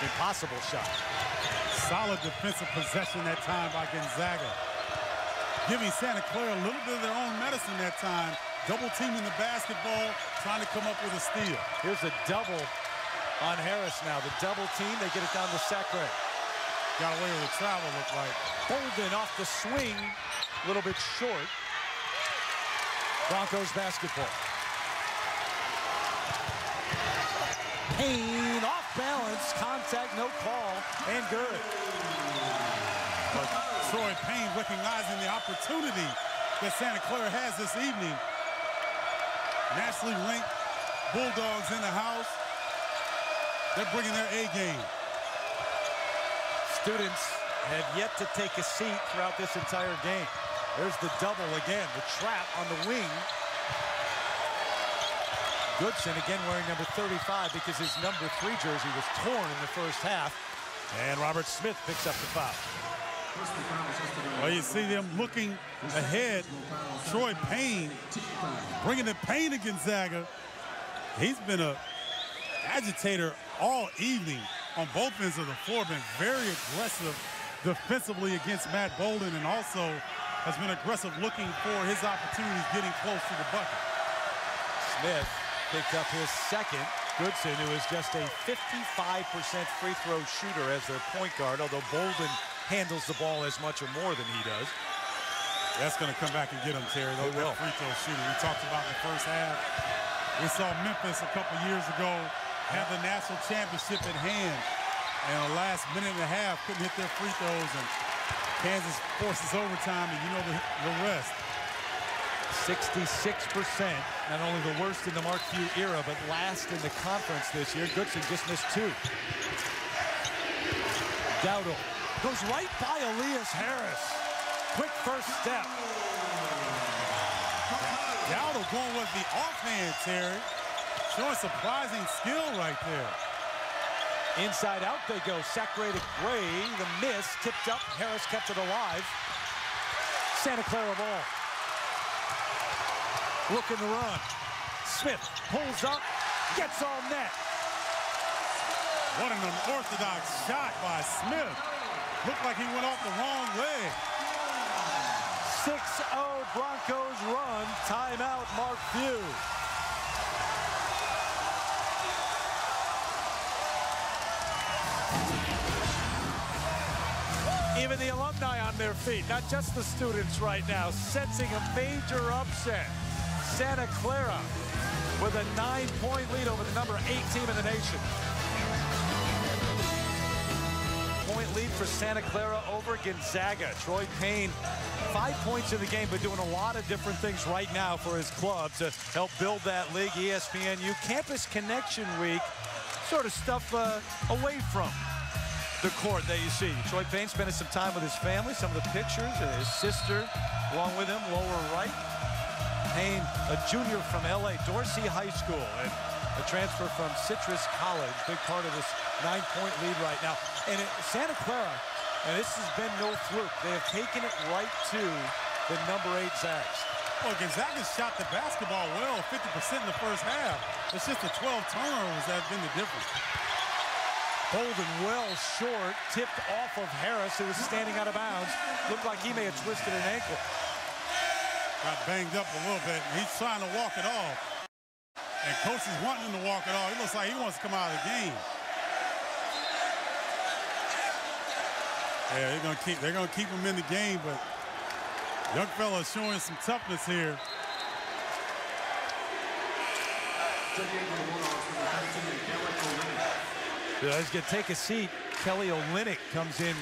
Impossible shot. Solid defensive possession that time by Gonzaga. Giving Santa Clara a little bit of their own medicine that time. Double teaming the basketball, trying to come up with a steal. Here's a double on Harris now. The double team, they get it down to Sacre. Got away with the travel, looked like. Bolden off the swing, a little bit short. Broncos basketball. Payne off balance, contact, no call, and good. But Troy Payne recognizing the opportunity that Santa Clara has this evening. Nationally ranked Bulldogs in the house. They're bringing their A game. Students have yet to take a seat throughout this entire game. There's the double again, the trap on the wing. Goodson again wearing number 35 because his number 3 jersey was torn in the first half. And Robert Smith picks up the foul. Well, you see them looking ahead. Troy Payne bringing the pain to Gonzaga. He's been an agitator all evening on both ends of the floor. Been very aggressive defensively against Matt Bolden, and also has been aggressive looking for his opportunities getting close to the bucket. Smith picked up his second. Goodson, who is just a 55% free throw shooter as their point guard, although Bolden handles the ball as much or more than he does. That's going to come back and get him, Terry. Those free throw shooting we talked about in the first half. We saw Memphis a couple years ago have the national championship in hand, and the last minute and a half couldn't hit their free throws, and Kansas forces overtime, and you know the rest. 66%, not only the worst in the Mark Few era, but last in the conference this year. Goodson just missed 2. Dowdle goes right by Elias Harris. Quick first step. Dowdle going with the offhand, Terry. Showing surprising skill right there. Inside out they go. Sacre to Gray. The miss. Tipped up. Harris kept it alive. Santa Clara ball. Looking to run. Smith pulls up. Gets on net. What an unorthodox shot by Smith. Looked like he went off the wrong leg. 6-0 Broncos run. Timeout, Mark Few. Even the alumni on their feet, not just the students right now, sensing a major upset. Santa Clara with a 9-point lead over the number 8 team in the nation. Point lead for Santa Clara over Gonzaga. Troy Payne, 5 points in the game, but doing a lot of different things right now for his club to help build that league. ESPNU Campus Connection Week, sort of stuff away from the court that you see. Troy Payne spending some time with his family, some of the pictures, and his sister along with him, lower right. Payne, a junior from LA, Dorsey High School, and a transfer from Citrus College. Big part of this 9-point lead right now. And Santa Clara, and this has been no fluke, they have taken it right to the number 8 Zags. Well, Gonzaga shot the basketball well, 50% in the first half. It's just the 12 turnovers that have been the difference. Bolden well short, tipped off of Harris, who was standing out of bounds. Looked like he may have twisted an ankle. Got banged up a little bit, and he's trying to walk it off. And coach is wanting him to walk it off. He looks like he wants to come out of the game. Yeah, they're gonna keep him in the game, but young fella is showing some toughness here. He's going to take a seat. Kelly Olynyk comes in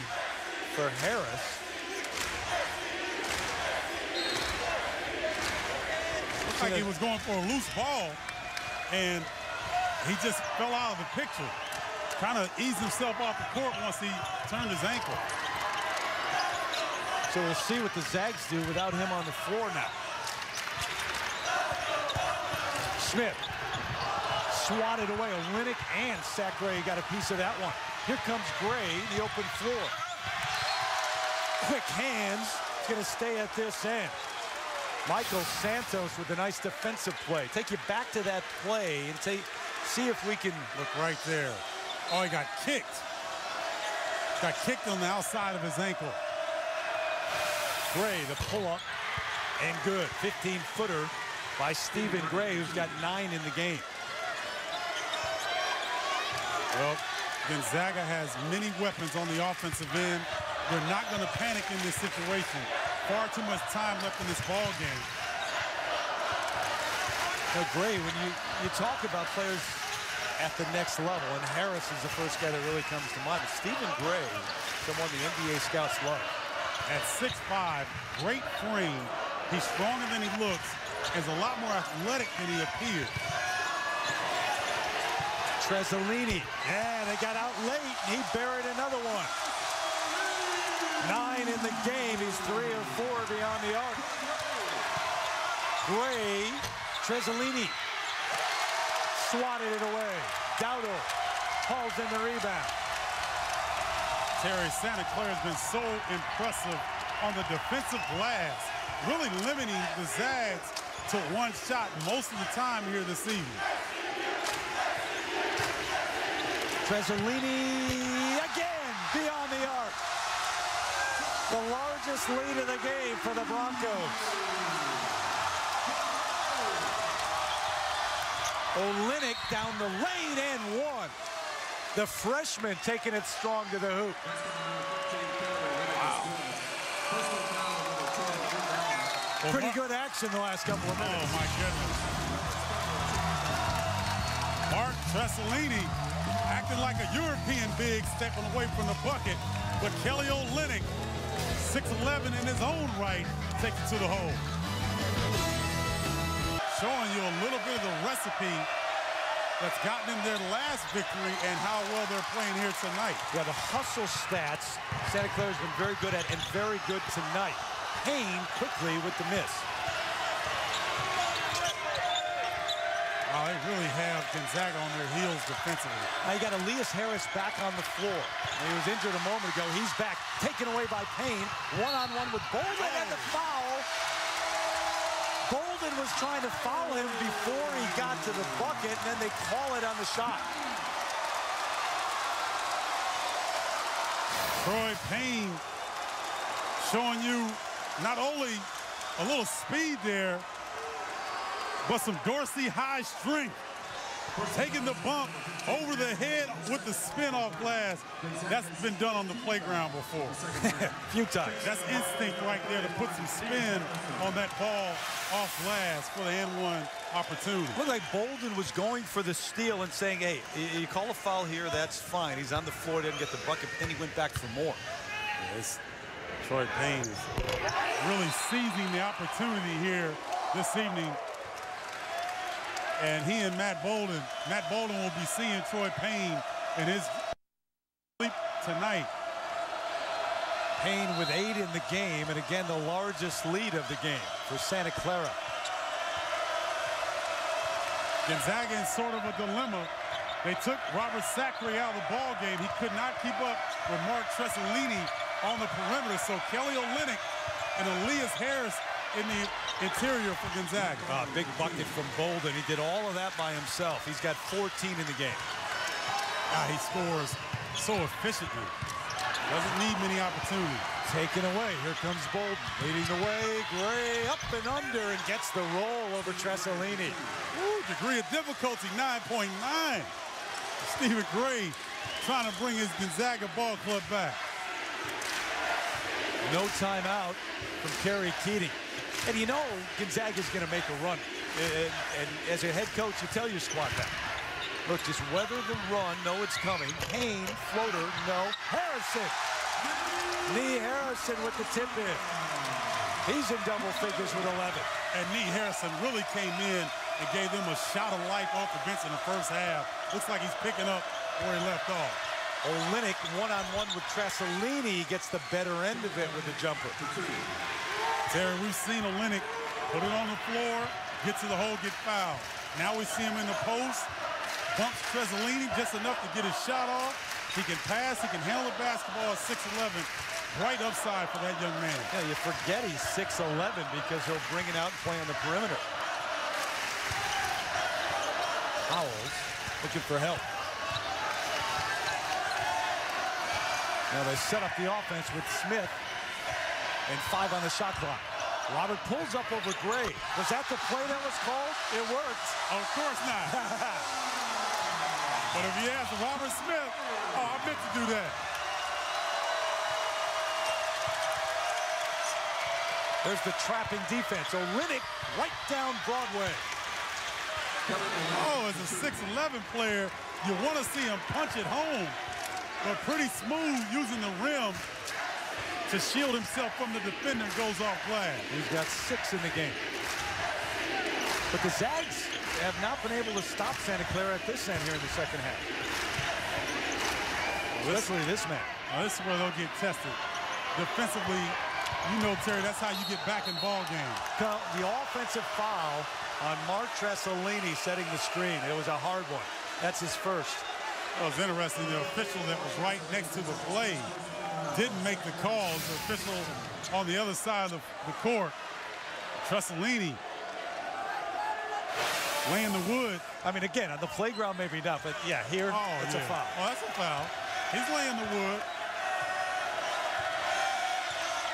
for Harris. Looks like he was going for a loose ball, and he just fell out of the picture. Kind of eased himself off the court once he turned his ankle. So we'll see what the Zags do without him on the floor now. Smith. Swatted away. Olynyk and Sacre got a piece of that one. Here comes Gray, the open floor. Quick hands. He's going to stay at this end. Michael Santos with a nice defensive play. Take you back to that play and see if we can... Look right there. Oh, he got kicked. Got kicked on the outside of his ankle. Gray, the pull-up, and good. 15-footer by Stephen Gray, who's got 9 in the game. Well, Gonzaga has many weapons on the offensive end. They're not going to panic in this situation. Far too much time left in this ball game. Now, Gray, when you talk about players at the next level, and Harris is the first guy that really comes to mind, but Stephen Gray, someone the NBA scouts love. At 6'5", great frame. He's stronger than he looks. Is a lot more athletic than he appears. Tresolini, and they got out late, and he buried another one. 9 in the game. He's 3 of 4 beyond the arc. Gray, Tresolini swatted it away. Dowdle hauls in the rebound. Terry, Santa Clara has been so impressive on the defensive glass, really limiting the Zags to one shot most of the time here this evening. Tresolini again beyond the arc. The largest lead of the game for the Broncos. Olynyk down the lane and one. The freshman taking it strong to the hoop. Wow. Pretty good action the last couple of minutes. Oh, my goodness. Mark Tresolini acting like a European big, stepping away from the bucket. But Kelly Olynyk, 6'11" in his own right, takes it to the hole. Showing you a little bit of the recipe that's gotten them their last victory and how well they're playing here tonight. Yeah, the hustle stats Santa Clara's been very good at and very good tonight. Payne quickly with the miss. Oh, they really have Gonzaga on their heels defensively. Now you got Elias Harris back on the floor. He was injured a moment ago. He's back, taken away by Payne. One-on-one with Bolden and the foul. Bolden was trying to foul him before he got to the bucket, and then they call it on the shot. Troy Payne showing you not only a little speed there, but some Dorsey high strength. Taking the bump over the head with the spin off glass. That's been done on the playground before. Few times. That's instinct right there to put some spin on that ball off glass for the N1 opportunity. Looked like Bolden was going for the steal and saying, hey, you call a foul here, that's fine. He's on the floor, didn't get the bucket, but then he went back for more. Yes. Troy Payne is really seizing the opportunity here this evening. And he and Matt Bolden will be seeing Troy Payne in his sleep tonight. Payne with 8 in the game, and again, the largest lead of the game for Santa Clara. Gonzaga in sort of a dilemma. They took Robert Sacre out of the ball game. He could not keep up with Mark Tresolini on the perimeter. So Kelly Olynyk and Elias Harris in the interior for Gonzaga. Big bucket from Bolden. He did all of that by himself. He's got 14 in the game. He scores so efficiently. Doesn't need many opportunities. Taken away. Here comes Bolden. Leading the way. Gray up and under and gets the roll over Tresolini. Degree of difficulty, 9.9. Stephen Gray trying to bring his Gonzaga ball club back. No timeout from Kerry Keating. And you know Gonzaga's going to make a run. And as a head coach, you tell your squad that. Look, just weather the run. Know it's coming. Payne, floater, no. Harrison. Nee Harrison with the tip in. He's in double figures with 11. And Nee Harrison really came in and gave them a shot of life off the bench in the first half. Looks like he's picking up where he left off. Olynyk one-on-one with Tresolini gets the better end of it with the jumper. Terry, we've seen Olynyk put it on the floor, get to the hole, get fouled. Now we see him in the post, bumps Tresolini just enough to get his shot off. He can pass, he can handle the basketball at 6'11". Right upside for that young man. Yeah, you forget he's 6'11" because he'll bring it out and play on the perimeter. Howells looking for help. Now they set up the offense with Smith and 5 on the shot clock. Robert pulls up over Gray. Was that the play that was called? It worked. Of course not. But if you ask Robert Smith, oh, I meant to do that. There's the trapping defense. Olynyk right down Broadway. Oh, as a 6'11" player, you want to see him punch it home, but pretty smooth using the rim to shield himself from the defender and goes off glass. He's got 6 in the game. But the Zags have not been able to stop Santa Clara at this end here in the second half. Especially this man. This is where they'll get tested. Defensively, you know, Terry, that's how you get back in ball game. The offensive foul on Mark Tressolini setting the screen. It was a hard one. That's his first. Well, it was interesting. The official that was right next to the play didn't make the calls. The official on the other side of the court, Tressolini, laying the wood. I mean, again, on the playground, maybe not, but yeah, here, it's a foul. Oh, that's a foul. He's laying the wood.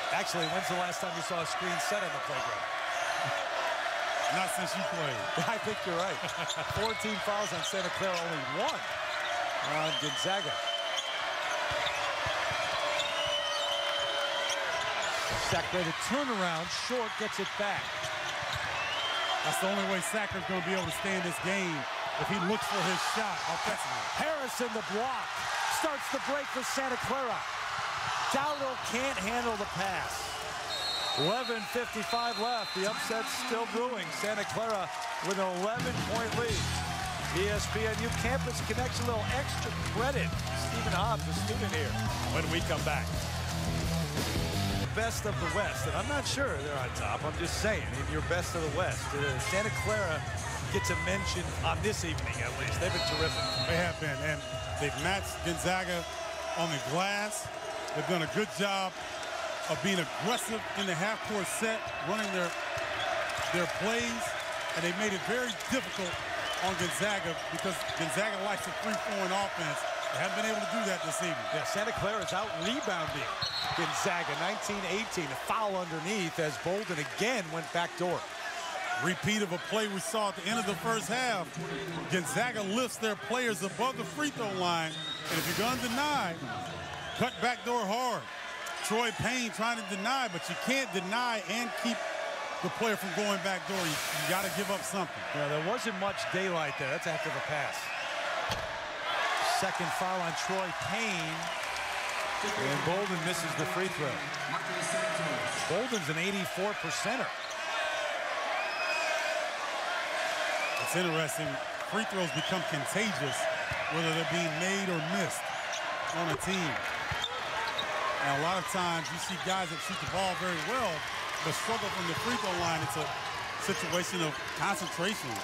Actually, when's the last time you saw a screen set on the playground? Not since you played. I think you're right. 14 fouls on Santa Clara, only 1 on Gonzaga. Sacre to turnaround, short, gets it back. That's the only way Sacre's going to be able to stay in this game if he looks for his shot offensively. Harrison the block. Starts the break for Santa Clara. Dowdle can't handle the pass. 11:55 left. The upset's still brewing. Santa Clara with an 11-point lead. ESPNU Campus Connection, a little extra credit. Stephen Hobbs, a student here, when we come back. Best of the West, and I'm not sure they're on top. I'm just saying, in your best of the West, Santa Clara gets a mention on this evening, at least. They've been terrific. They have been, and they've matched Gonzaga on the glass. They've done a good job of being aggressive in the half-court set, running their plays, and they made it very difficult on Gonzaga because Gonzaga likes a free-flowing offense. They haven't been able to do that this evening. Yeah, Santa Clara is out rebounding Gonzaga, 19-18. A foul underneath as Bolden again went backdoor. Repeat of a play we saw at the end of the first half. Gonzaga lifts their players above the free throw line, and if you're going to deny, cut backdoor hard. Troy Payne trying to deny, but you can't deny and keep the player from going backdoor. You got to give up something. Yeah, there wasn't much daylight there. That's a heck of a pass. Second foul on Troy Payne. And Bolden misses the free throw. Bolden's an 84%er. It's interesting. Free throws become contagious, whether they're being made or missed on a team. And a lot of times you see guys that shoot the ball very well, but struggle from the free throw line. It's a situation of concentration.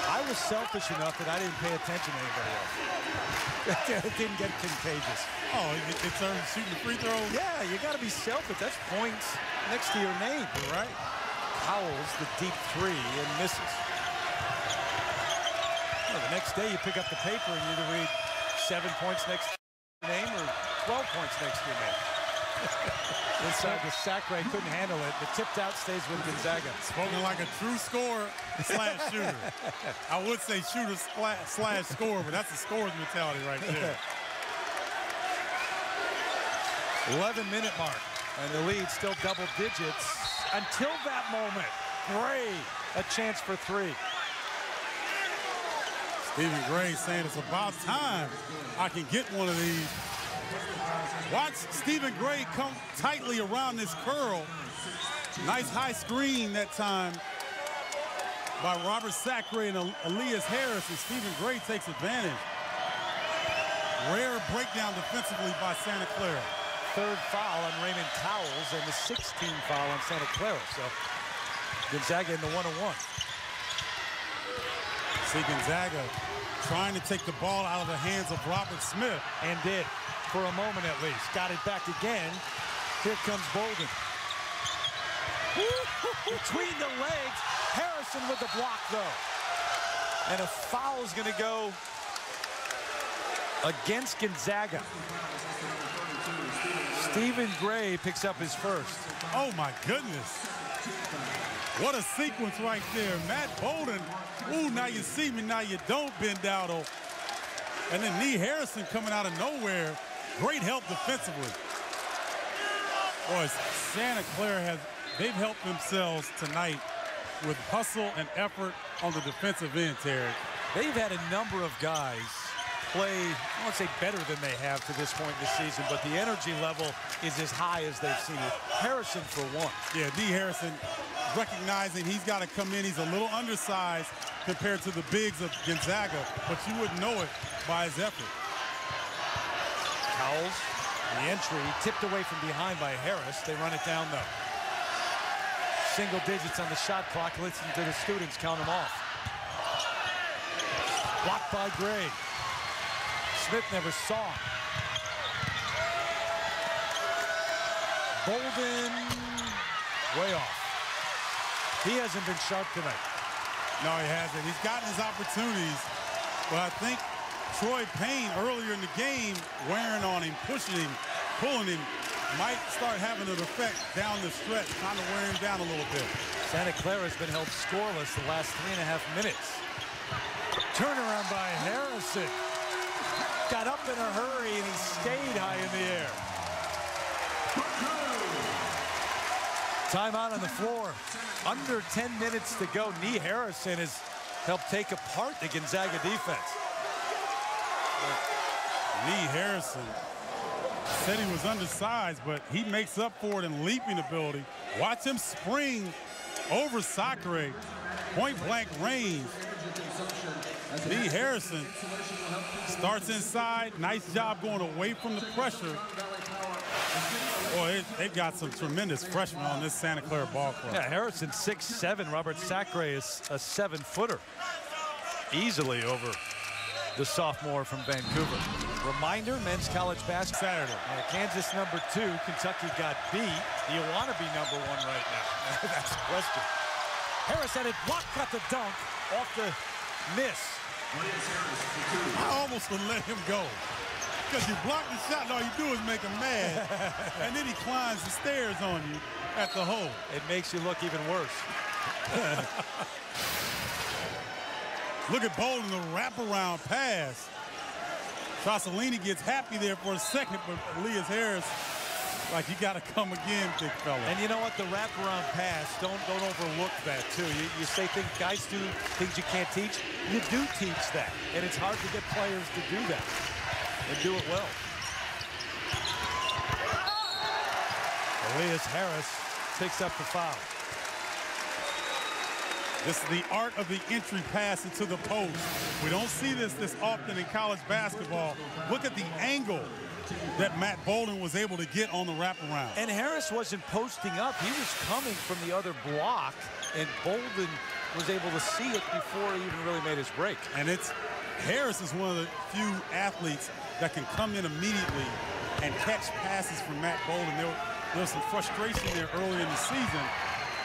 I was selfish enough that I didn't pay attention to anybody else. It didn't get contagious. Oh, it's shooting the free throw? Yeah, you got to be selfish. That's points next to your name. You're right. Howells the deep 3 and misses. Well, the next day you pick up the paper and you either read 7 points next to your name or 12 points next to your name. Inside the Sacre couldn't handle it. The tipped out stays with Gonzaga. Spoken like a true scorer / shooter. I would say shooter / scorer, but that's a scorer's mentality right there. 11-minute mark, and the lead still double digits until that moment. Gray, a chance for 3. Stephen Gray saying it's about time I can get one of these. Watch Stephen Gray come tightly around this curl. Nice high screen that time by Robert Sacre and Elias Harris, and Stephen Gray takes advantage. Rare breakdown defensively by Santa Clara. Third foul on Raymond Towles and the 16th foul on Santa Clara. So Gonzaga in the 1-on-1. See Gonzaga trying to take the ball out of the hands of Robert Smith. And did, for a moment at least. Got it back again. Here comes Bolden. Between the legs. Harrison with the block, though. And a foul is going to go against Gonzaga. Stephen Gray picks up his first. Oh, my goodness. What a sequence right there. Matt Bolden, ooh, now you see me, now you don't, Ben Dowdle. And then Nee Harrison coming out of nowhere. Great help defensively. Boy, Santa Clara they've helped themselves tonight with hustle and effort on the defensive end, Terry. They've had a number of guys play, I won't say better than they have to this point in the season, but the energy level is as high as they've seen it. Harrison for one. Yeah, Nee Harrison recognizing he's got to come in. He's a little undersized compared to the bigs of Gonzaga, but you wouldn't know it by his effort. Cowles, the entry, tipped away from behind by Harris. They run it down, though. Single digits on the shot clock. Listen to the students count them off. Blocked by Gray. Smith never saw him. Bolden, way off. He hasn't been sharp tonight. No, he hasn't. He's gotten his opportunities, but I think Troy Payne earlier in the game wearing on him, pushing him, pulling him, might start having an effect down the stretch, trying to wear him down a little bit. Santa Clara has been held scoreless the last 3.5 minutes. Turnaround by Harrison. Got up in a hurry and he stayed high in the air. Timeout on the floor. Under 10 minutes to go. Nee Harrison has helped take apart the Gonzaga defense. Nee Harrison said he was undersized, but he makes up for it in leaping ability. Watch him spring over Sacre. Point blank range. Nee Harrison starts inside. Nice job going away from the pressure. Boy, they've got some tremendous freshmen on this Santa Clara ball club. Yeah, Harrison 6'7". Robert Sacre is a 7-footer. Easily over the sophomore from Vancouver. Reminder, men's college basketball Saturday. Kansas #2, Kentucky got beat. Do you want to be #1 right now? That's the question. Harris had it blocked, got the dunk off the miss. I almost would let him go. Because you block the shot, and all you do is make him mad. And then he climbs the stairs on you at the hole. It makes you look even worse. Look at Bolden, the wraparound pass. Trossolini gets happy there for a second, but Elias Harris, like, you got to come again, big fella. And you know what? The wraparound pass, don't overlook that, too. You say guys do things you can't teach. You do teach that. And it's hard to get players to do that and do it well. Elias Harris picks up the foul. This is the art of the entry pass into the post. We don't see this often in college basketball. Look at the angle that Matt Bolden was able to get on the wraparound. And Harris wasn't posting up. He was coming from the other block, and Bolden was able to see it before he even really made his break. And Harris is one of the few athletes that can come in immediately and catch passes from Matt Bolden. There was some frustration there early in the season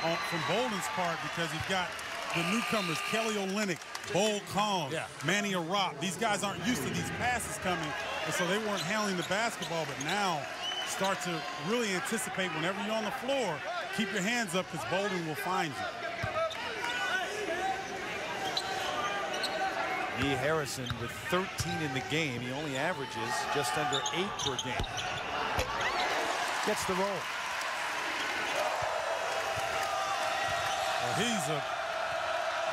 from Bolden's part because you've got the newcomers, Kelly Olynyk, Bol Kong, Manny Arap. These guys aren't used to these passes coming, and so they weren't handling the basketball, but now start to really anticipate whenever you're on the floor, keep your hands up because Bolden will find you. Nee Harrison with 13 in the game. He only averages just under 8 per game. Gets the roll. Well, he's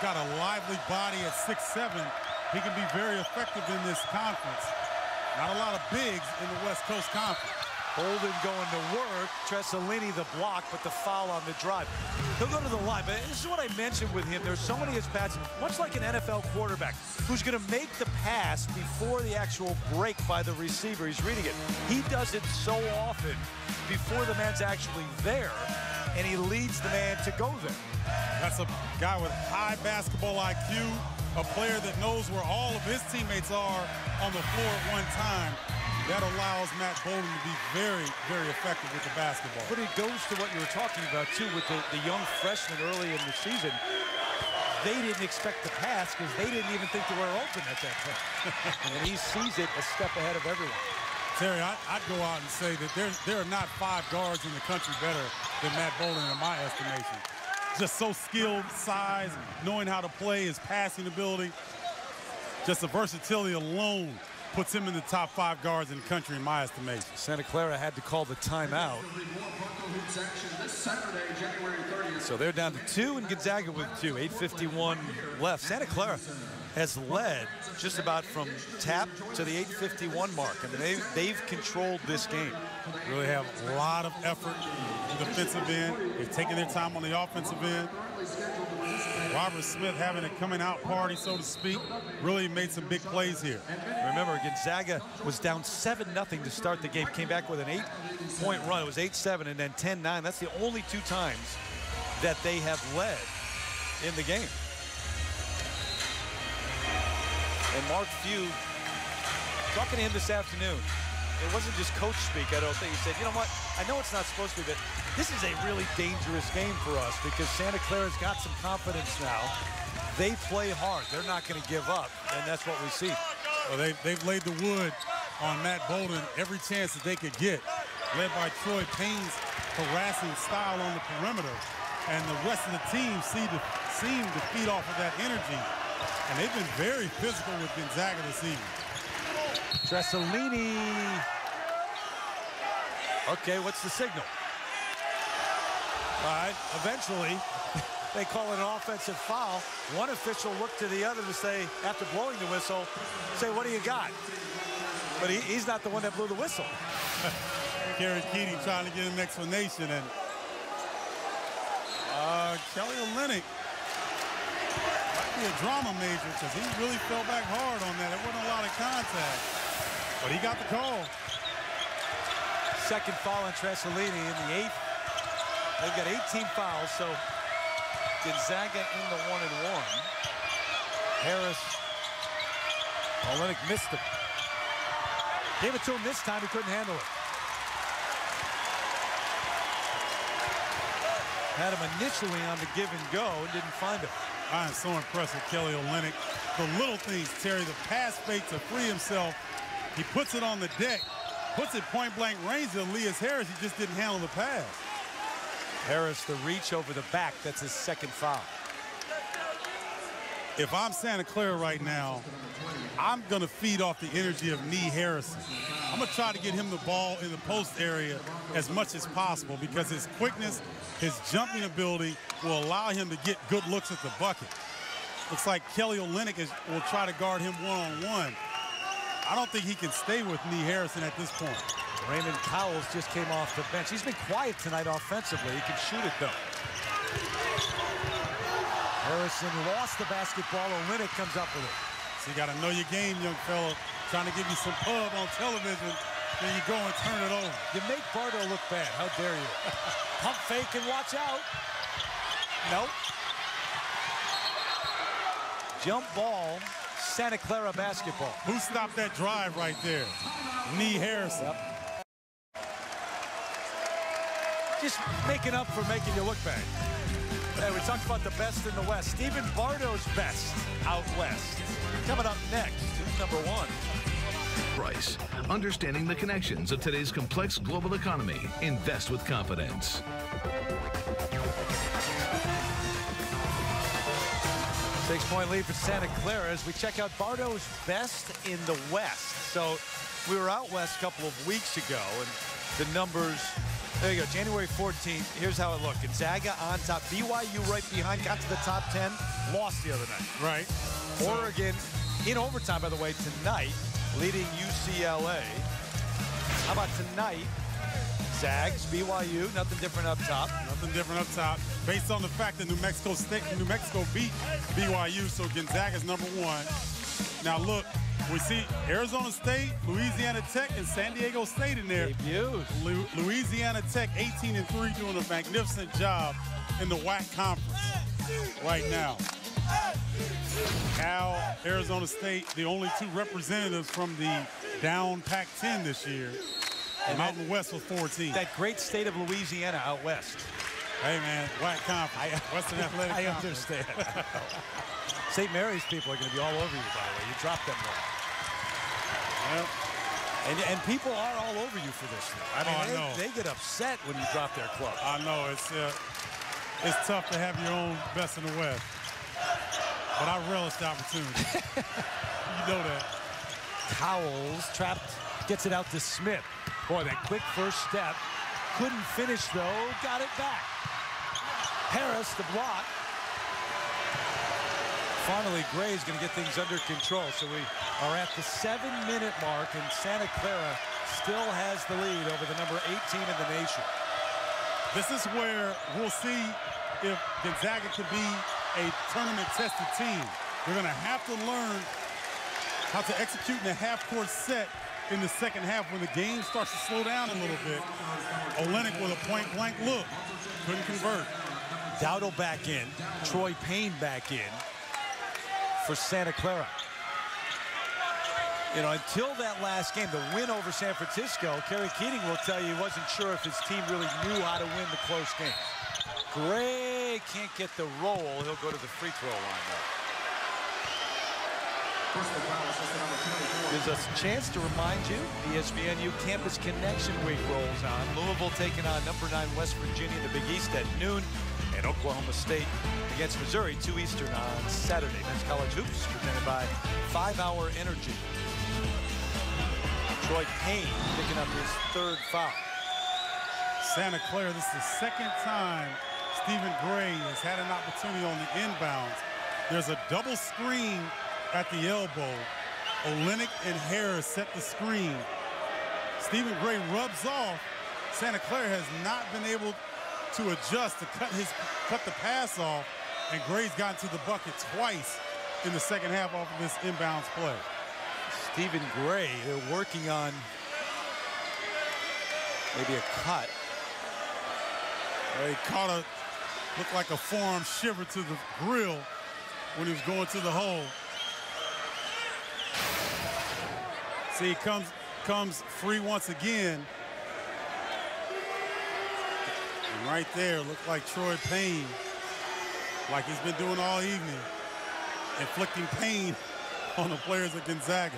got a lively body at 6'7". He can be very effective in this conference. Not a lot of bigs in the West Coast Conference. Bolden going to work. Trossolini the block, but the foul on the drive. He'll go to the line, but this is what I mentioned with him. There's so many of his passes, much like an NFL quarterback, who's going to make the pass before the actual break by the receiver. He's reading it. He does it so often before the man's actually there, and he leads the man to go there. That's a guy with high basketball IQ, a player that knows where all of his teammates are on the floor at one time. That allows Matt Bolden to be very, very effective with the basketball. But it goes to what you were talking about, too, with the young freshmen early in the season. They didn't expect the pass because they didn't even think they were open at that point. And he sees it a step ahead of everyone. Terry, I'd go out and say that there are not 5 guards in the country better than Matt Bolden in my estimation. Just so skilled, size, knowing how to play, his passing ability. Just the versatility alone puts him in the top 5 guards in the country in my estimation. Santa Clara had to call the timeout. So they're down to 2 and Gonzaga with 2. 8:51 left. Santa Clara has led just about from tap to the 8:51 mark. I mean, they've controlled this game. Really have a lot of effort in the defensive end. They've taken their time on the offensive end. Robert Smith having a coming out party, so to speak, really made some big plays here. Remember, Gonzaga was down 7-0 to start the game, came back with an 8-point run. It was 8-7 and then 10-9. That's the only 2 times that they have led in the game. And Mark Few, talking to him this afternoon, it wasn't just coach speak, I don't think. He said, you know what, I know it's not supposed to be, but this is a really dangerous game for us because Santa Clara's got some confidence now. They play hard. They're not going to give up, and that's what we see. Well, they've laid the wood on Matt Bolden every chance that they could get, led by Troy Payne's harassing style on the perimeter. And the rest of the team seem to feed off of that energy. And they've been very physical with Gonzaga this evening. Tressolini. Okay, what's the signal? All right, eventually, they call it an offensive foul. One official looked to the other to say, after blowing the whistle, say, what do you got? But he's not the one that blew the whistle. Karen Keating trying to get an explanation. And Kelly Olynyk might be a drama major because he really fell back hard on that. There wasn't a lot of contact, but he got the call. Second foul on Tressolini in the 8th. They've got 18 fouls, so Gonzaga in the 1-and-1. Harris, Olynyk missed it. Gave it to him this time, he couldn't handle it. Had him initially on the give and go and didn't find him. I am so impressed with Kelly Olynyk. The little things, Terry, the pass fake to free himself. He puts it on the deck, puts it point blank range to Elias Harris. He just didn't handle the pass. Harris, the reach over the back, that's his second foul. If I'm Santa Clara right now, I'm going to feed off the energy of Nee Harrison. I'm going to try to get him the ball in the post area as much as possible because his quickness, his jumping ability will allow him to get good looks at the bucket. Looks like Kelly Olynyk will try to guard him one-on-one. I don't think he can stay with Nee Harrison at this point. Raymond Cowles just came off the bench. He's been quiet tonight offensively. He can shoot it, though. Harrison lost the basketball. Olynyk comes up with it. So you got to know your game, young fella. Trying to give you some pub on television. Then you go and turn it over. You make Bardo look bad. How dare you? Pump fake and watch out. Nope. Jump ball, Santa Clara basketball. Who stopped that drive right there? Nee Harrison. Yep. Just making up for making you look bad. Hey, we talked about the best in the West. Stephen Bardo's best out west. Coming up next, who's number 1? Price. Understanding the connections of today's complex global economy. Invest with confidence. Six-point lead for Santa Clara as we check out Bardo's best in the West. So we were out west a couple of weeks ago, and the numbers, there you go, January 14th. Here's how it looked. Gonzaga on top. BYU right behind, got to the top 10, lost the other night. Right. Oregon in overtime, by the way, tonight, leading UCLA. How about tonight? Zags, BYU, nothing different up top. Nothing different up top. Based on the fact that New Mexico beat BYU, so Gonzaga's number 1. Now look, we see Arizona State, Louisiana Tech, and San Diego State in there. Louisiana Tech 18-3, doing a magnificent job in the WAC conference right now. Cal, Arizona State, the only 2 representatives from the down Pac-10 this year. And Mountain West was 14. That great state of Louisiana out west. Hey, man, WAC conference, Western Athletic I Conference. understand. St. Mary's people are going to be all over you, by the way. You dropped them there. Well, And people are all over you for this. I mean, they get upset when you drop their club. I know. It's tough to have your own best in the West. But I relish the opportunity. You know that. Cowles trapped, gets it out to Smith. Boy, that quick first step. Couldn't finish, though. Got it back. Harris, the block. Finally, Gray's going to get things under control. So we are at the 7-minute mark, and Santa Clara still has the lead over the number 18 in the nation. This is where we'll see if Gonzaga can be a tournament-tested team. They're going to have to learn how to execute in a half-court set in the second half when the game starts to slow down a little bit. Olynyk with a point-blank look. Couldn't convert. Dowdle back in. Troy Payne back in for Santa Clara. You know, until that last game, the win over San Francisco, Kerry Keating will tell you he wasn't sure if his team really knew how to win the close games. Gray can't get the roll. He'll go to the free throw line now. Gives us a chance to remind you, the ESPNU Campus Connection Week rolls on. Louisville taking on number 9 West Virginia in the Big East at noon. And Oklahoma State against Missouri, 2 Eastern on Saturday. Men's College Hoops presented by 5 Hour Energy. Troy Payne picking up his 3rd foul. Santa Clara, this is the second time Stephen Gray has had an opportunity on the inbounds. There's a double screen at the elbow. Olynyk and Harris set the screen. Stephen Gray rubs off. Santa Clara has not been able to adjust to cut the pass off, and Gray's gotten to the bucket twice in the second half off of this inbounds play. Stephen Gray, they're working on maybe a cut. He caught looked like a forearm shiver to the grill when he was going to the hole. See, he comes free once again. And right there, looked like Troy Payne, like he's been doing all evening, inflicting pain on the players at Gonzaga.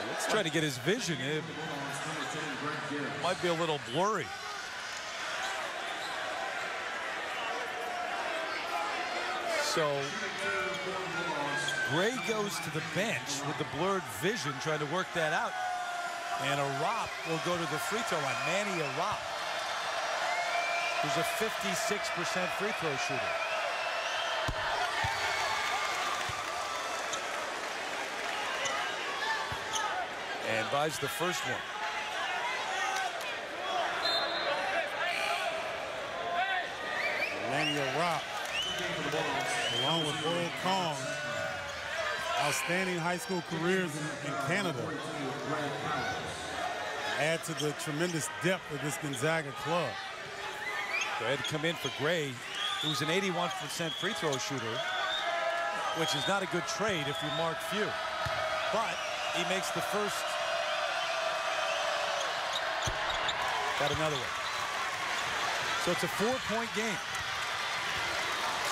Let's try to get his vision. It might be a little blurry. So Gray goes to the bench with the blurred vision, trying to work that out. And Arop will go to the free throw line. Manny Arop, who's a 56% free throw shooter. And buys the first one. Manny Arop, along with Bull Kong, outstanding high school careers in Canada, add to the tremendous depth of this Gonzaga club. So had to come in for Gray, who's an 81% free throw shooter, which is not a good trade if you mark few. But he makes the first. Got another one. So it's a 4-point game.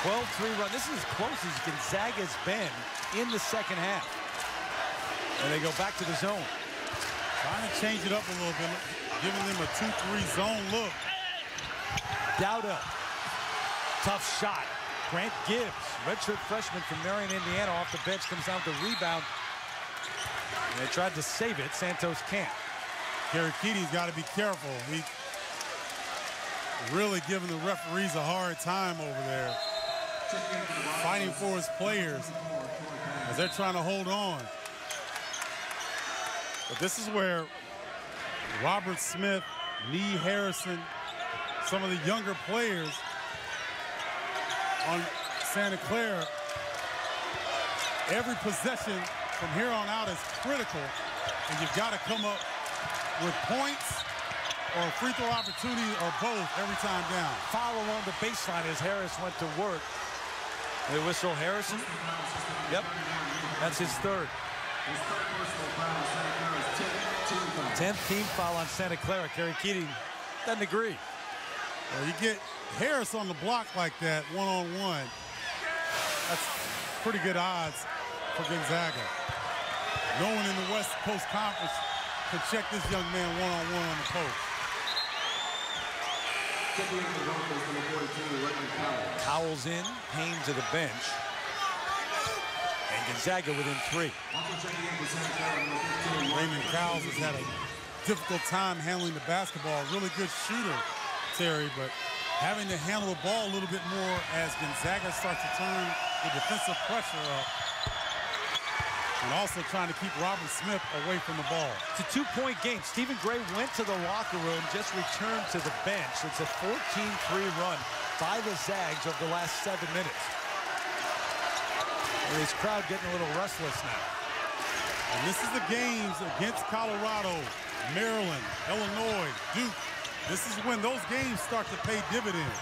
12-3 run. This is as close as Gonzaga's been in the second half. And they go back to the zone. Trying to change it up a little bit, giving them a 2-3 zone look. Dowdle. Tough shot. Grant Gibbs, redshirt freshman from Marion, Indiana, off the bench, comes down to rebound. And they tried to save it. Santos can't. Kerry Keating's got to be careful. He's really giving the referees a hard time over there, fighting for his players as they're trying to hold on. But this is where Robert Smith, Nee Harrison, some of the younger players on Santa Clara, every possession from here on out is critical, and you've got to come up with points or a free throw opportunity or both every time down. Foul along the baseline as Harris went to work. They whistle Harrison. Yep, that's his third. 10th team foul on Santa Clara. Kerry Keating doesn't agree. Well, you get Harris on the block like that, one-on-one, that's pretty good odds for Gonzaga. No one in the West Coast Conference can check this young man one-on-one on the post. Cowell's in, Payne to the bench. And Gonzaga within 3. Raymond Cowles has had a difficult time handling the basketball. Really good shooter, Terry, but having to handle the ball a little bit more as Gonzaga starts to turn the defensive pressure up. And also trying to keep Robert Smith away from the ball. It's a 2-point game. Stephen Gray went to the locker room, just returned to the bench. It's a 14-3 run by the Zags over the last 7 minutes. And this crowd getting a little restless now. And this is the games against Colorado, Maryland, Illinois, Duke. This is when those games start to pay dividends.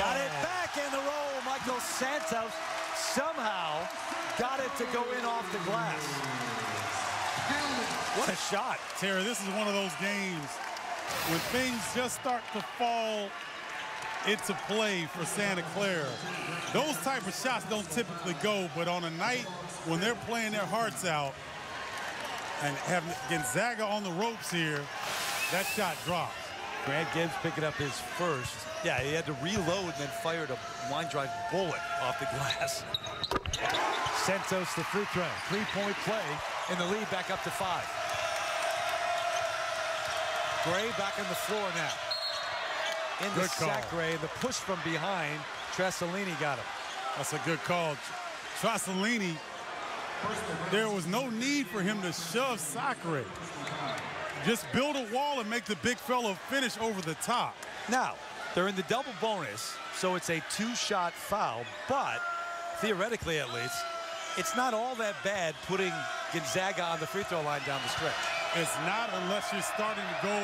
Got it back in the roll. Michael Santos somehow got it to go in off the glass. What a shot. Terry, this is one of those games when things just start to fall into play for Santa Clara. Those type of shots don't typically go, but on a night when they're playing their hearts out and have Gonzaga on the ropes here, that shot drops. Grant Gibbs picking up his first. Yeah, he had to reload and then fired a line drive bullet off the glass. Santos the free throw. 3-point play in the lead, back up to 5. Gray back on the floor now. In the sack, Gray. The push from behind. Tressolini got him. That's a good call. Tressolini, there was no need for him to shove Sacre. Just build a wall and make the big fella finish over the top. Now, they're in the double bonus, so it's a 2-shot foul, but theoretically at least, it's not all that bad putting Gonzaga on the free throw line down the stretch. It's not unless you're starting to go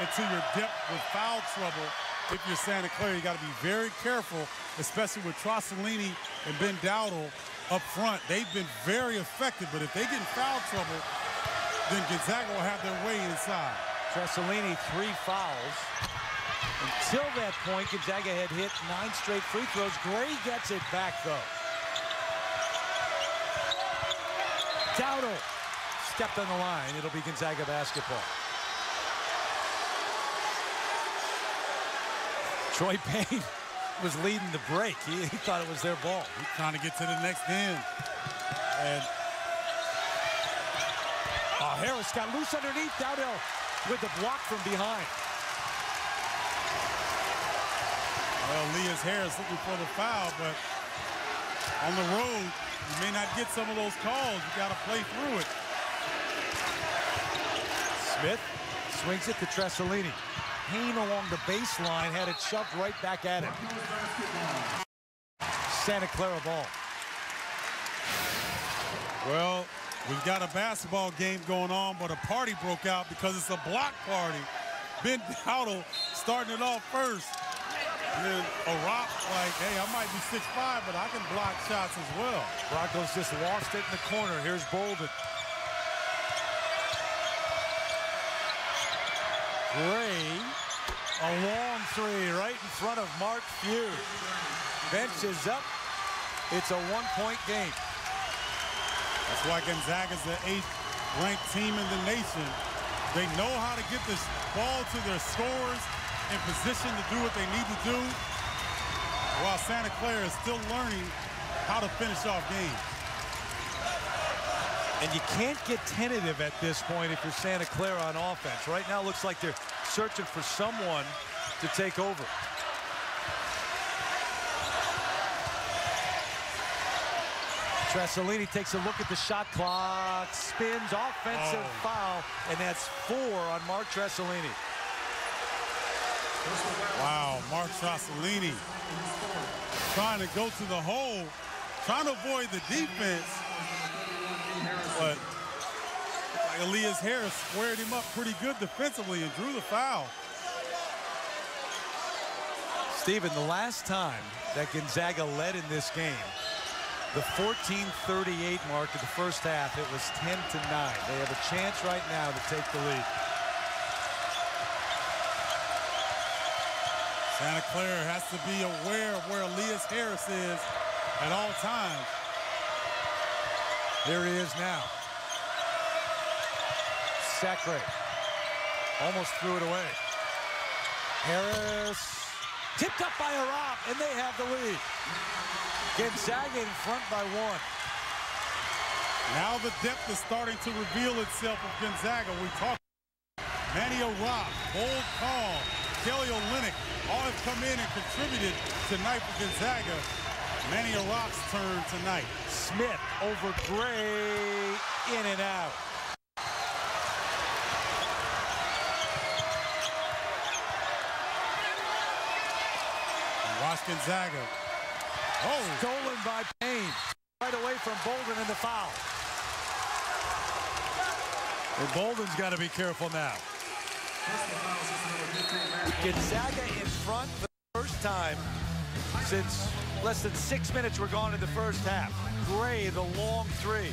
into your depth with foul trouble. If you're Santa Clara, you got to be very careful, especially with Tressolini and Ben Dowdle up front. They've been very effective, but if they get in foul trouble, then Gonzaga will have their way inside. Tressolini, 3 fouls. Until that point, Gonzaga had hit 9 straight free throws. Gray gets it back, though. Dowdle stepped on the line. It'll be Gonzaga basketball. Troy Payne was leading the break. He thought it was their ball. He's trying to get to the next end. And Harris got loose underneath. Dowdle with the block from behind. Well, Elias Harris looking for the foul, but on the road, you may not get some of those calls. You got to play through it. Smith swings it to Tressolini. Payne along the baseline had it shoved right back at him. Santa Clara ball. Well, we've got a basketball game going on, but a party broke out because it's a block party. Ben Dowdle starting it off first. And then a rock like, hey, I might be 6'5", but I can block shots as well. Broncos just lost it in the corner. Here's Bolden. Gray, a long 3 right in front of Mark Few. Bench is up. It's a 1-point game. That's why Gonzaga's the 8th-ranked team in the nation. They know how to get this ball to their scorers in position to do what they need to do, while Santa Clara is still learning how to finish off games. And you can't get tentative at this point if you're Santa Clara on offense. Right now it looks like they're searching for someone to take over. Tressolini takes a look at the shot clock, spins, offensive foul, and that's 4 on Mark Tressolini. Wow, Mark Tressolini trying to go to the hole, trying to avoid the defense, but Elias Harris squared him up pretty good defensively and drew the foul. Steven, the last time that Gonzaga led in this game, the 14:38 mark of the first half, it was 10-9. They have a chance right now to take the lead. Santa Clara has to be aware of where Elias Harris is at all times. Here he is now. Sacre almost threw it away. Harris tipped up by Arap, and they have the lead. Gonzaga in front by 1. Now the depth is starting to reveal itself with Gonzaga. We talked Manny Arap, bold call, Kelly Olynyk, all have come in and contributed tonight for Gonzaga. Manny Arap's turn tonight. Smith over Gray, in and out. And watch Gonzaga. Oh, Stolen by Payne. Right away from Bolden in the foul. And Bolden's got to be careful now. Gonzaga in front for the first time since less than 6 minutes were gone in the first half. Gray, the long three.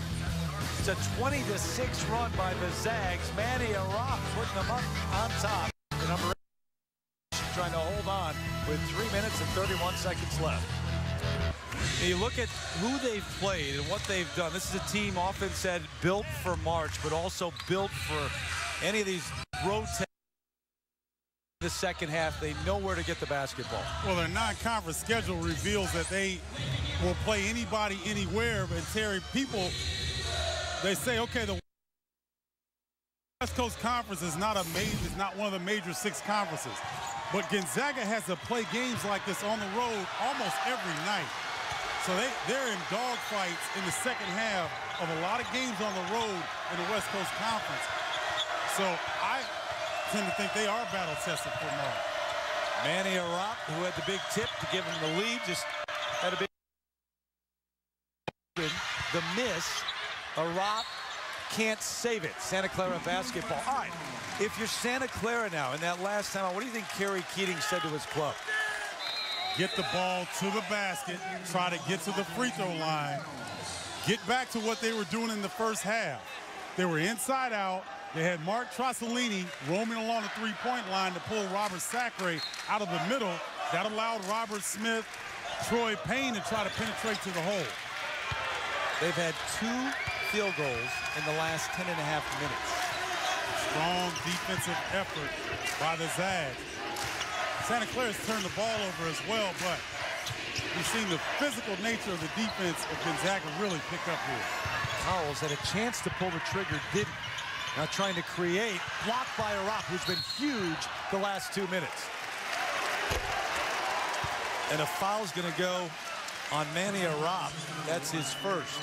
It's a 20-6 run by the Zags. Manny Arap putting them up on top. The number 8 trying to hold on with 3 minutes and 31 seconds left. You look at who they've played and what they've done. This is a team often said built for March, but also built for any of these road tests. The second half, they know where to get the basketball. Well, their non-conference schedule reveals that they will play anybody, anywhere. But Terry, people, they say, okay, the West Coast Conference is not one of the major 6 conferences. But Gonzaga has to play games like this on the road almost every night. So they're in dogfights in the second half of a lot of games on the road in the West Coast Conference. So I tend to think they are battle tested for March. Manny Arap, who had the big tip to give him the lead, just had a big the miss. Arap can't save it. Santa Clara basketball. All right, if you're Santa Clara now in that last time, what do you think Kerry Keating said to his club? Get the ball to the basket, try to get to the free throw line, get back to what they were doing in the first half. They were inside out. They had Mark Trassolini roaming along the three-point line to pull Robert Sacre out of the middle. That allowed Robert Smith, Troy Payne to try to penetrate to the hole. They've had 2 field goals in the last 10.5 minutes. Strong defensive effort by the Zags. Santa Clara's turned the ball over as well, but we've seen the physical nature of the defense of Gonzaga really pick up here. Cowles had a chance to pull the trigger, didn't. Now trying to create, blocked by Arap, who's been huge the last 2 minutes. And a foul's going to go on Manny Arap. That's his first.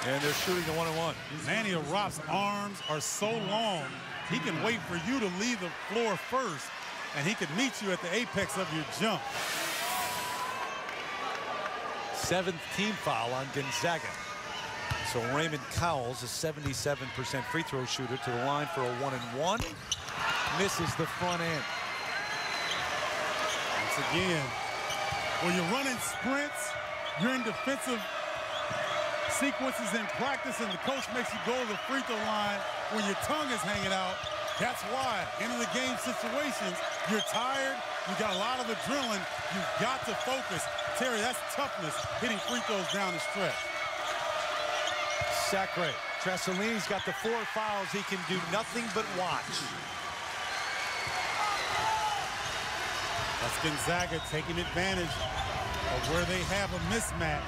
And they're shooting the 1-on-1. Manny Arap's arms are so long, he can wait for you to leave the floor first, and he can meet you at the apex of your jump. 7th team foul on Gonzaga. So Raymond Cowles, a 77% free throw shooter, to the line for a 1-and-1. Misses the front end. Once again, when you're running sprints, you're in defensive sequences in practice, and the coach makes you go to the free throw line when your tongue is hanging out. That's why, end of the game situations, you're tired, you got a lot of adrenaline, you've got to focus. Terry, that's toughness, hitting free throws down the stretch. Sacre. Trassolini's got the 4 fouls. He can do nothing but watch. That's Gonzaga taking advantage of where they have a mismatch.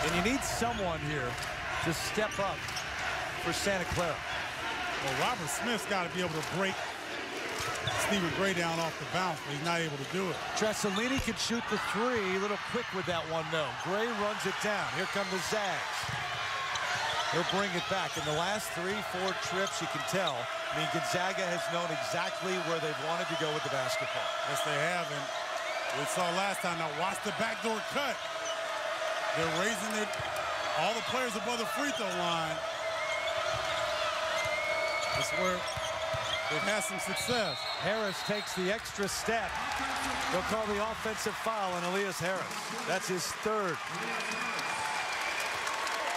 And you need someone here to step up for Santa Clara. Well, Robert Smith's got to be able to break Stephen Gray down off the bounce, but he's not able to do it. Trassolini can shoot the 3. A little quick with that one, though. Gray runs it down. Here come the Zags. He'll bring it back. In the last 3-4 trips, you can tell. I mean, Gonzaga has known exactly where they've wanted to go with the basketball. Yes, they have. And we saw last time. Now watch the backdoor cut. They're raising all the players above the free throw line. That's where they've had some success. Harris takes the extra step. They'll call the offensive foul on Elias Harris. That's his 3rd.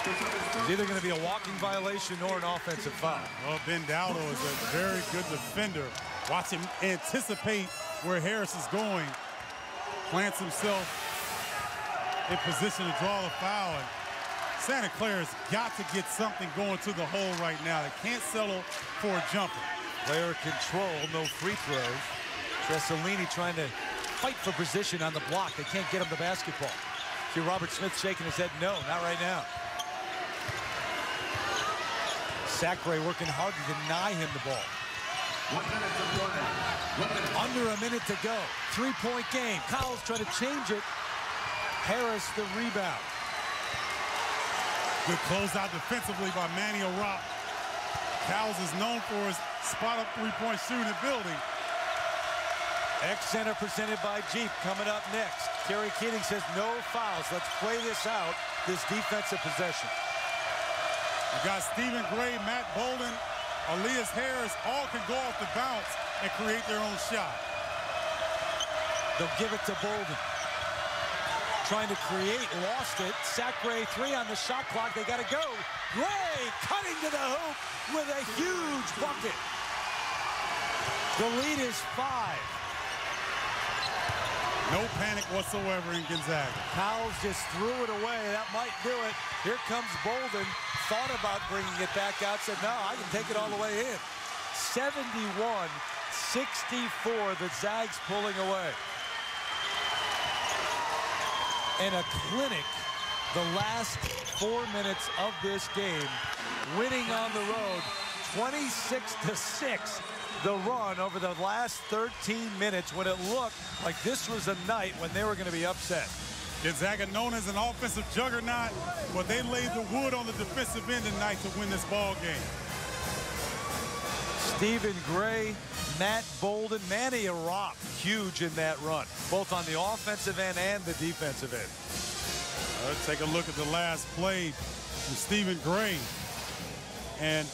It's either going to be a walking violation or an offensive foul. Well, Ben Dowdo is a very good defender, Watch him anticipate where Harris is going. Plants himself in position to draw the foul. And Santa Clara's got to get something going to the hole right now. They can't settle for a jumper. Player control, no free throws. Tressolini trying to fight for position on the block. They can't get him the basketball. See Robert Smith shaking his head, no, not right now. Sacre working hard to deny him the ball. Under a minute to go. 3-point game. Cowles trying to change it. Harris the rebound. Good closeout defensively by Manny Arop. Cowles is known for his spot-up three-point shooting building. X-Center presented by Jeep coming up next. Terry Keating says no fouls. Let's play this out, this defensive possession. You got Stephen Gray, Matt Bolden, Elias Harris, all can go off the bounce and create their own shot. They'll give it to Bolden. Trying to create, lost it. Sacre 3 on the shot clock. They got to go. Gray cutting to the hoop with a huge bucket. The lead is 5. No panic whatsoever in Gonzaga. Cowles just threw it away. That might do it. Here comes Bolden. Thought about bringing it back out. Said, no, I can take it all the way in. 71-64. The Zags pulling away. And a clinic the last 4 minutes of this game. Winning on the road, 26-6. The run over the last 13 minutes when it looked like this was a night when they were going to be upset. Gonzaga known as an offensive juggernaut, but they laid the wood on the defensive end tonight to win this ball game. Stephen Gray, Matt Bolden, Manny Arop, huge in that run, both on the offensive end and the defensive end. Let's take a look at the last play from Stephen Gray. And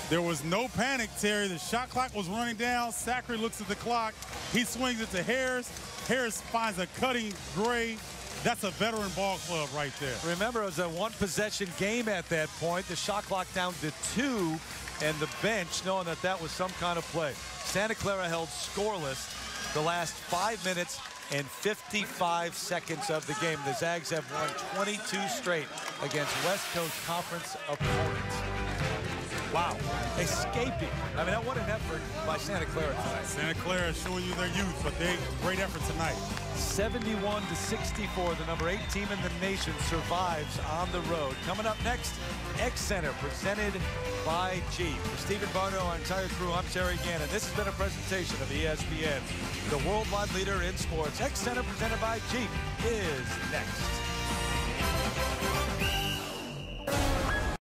there was no panic, Terry. The shot clock was running down. Sacre looks at the clock. He swings it to Harris. Harris finds a cutting Gray. That's a veteran ball club right there. Remember, it was a one-possession game at that point. The shot clock down to 2, and the bench knowing that that was some kind of play. Santa Clara held scoreless the last 5 minutes and 55 seconds of the game. The Zags have won 22 straight against West Coast Conference opponents. Wow, escaping. I mean, what an effort by Santa Clara tonight. Santa Clara showing you their youth, but great effort tonight. 71-64, the number 8 team in the nation survives on the road. Coming up next, X-Center presented by Jeep. For Stephen Barno, our entire crew, I'm Terry Gannon. This has been a presentation of ESPN, the worldwide leader in sports. X-Center presented by Jeep is next.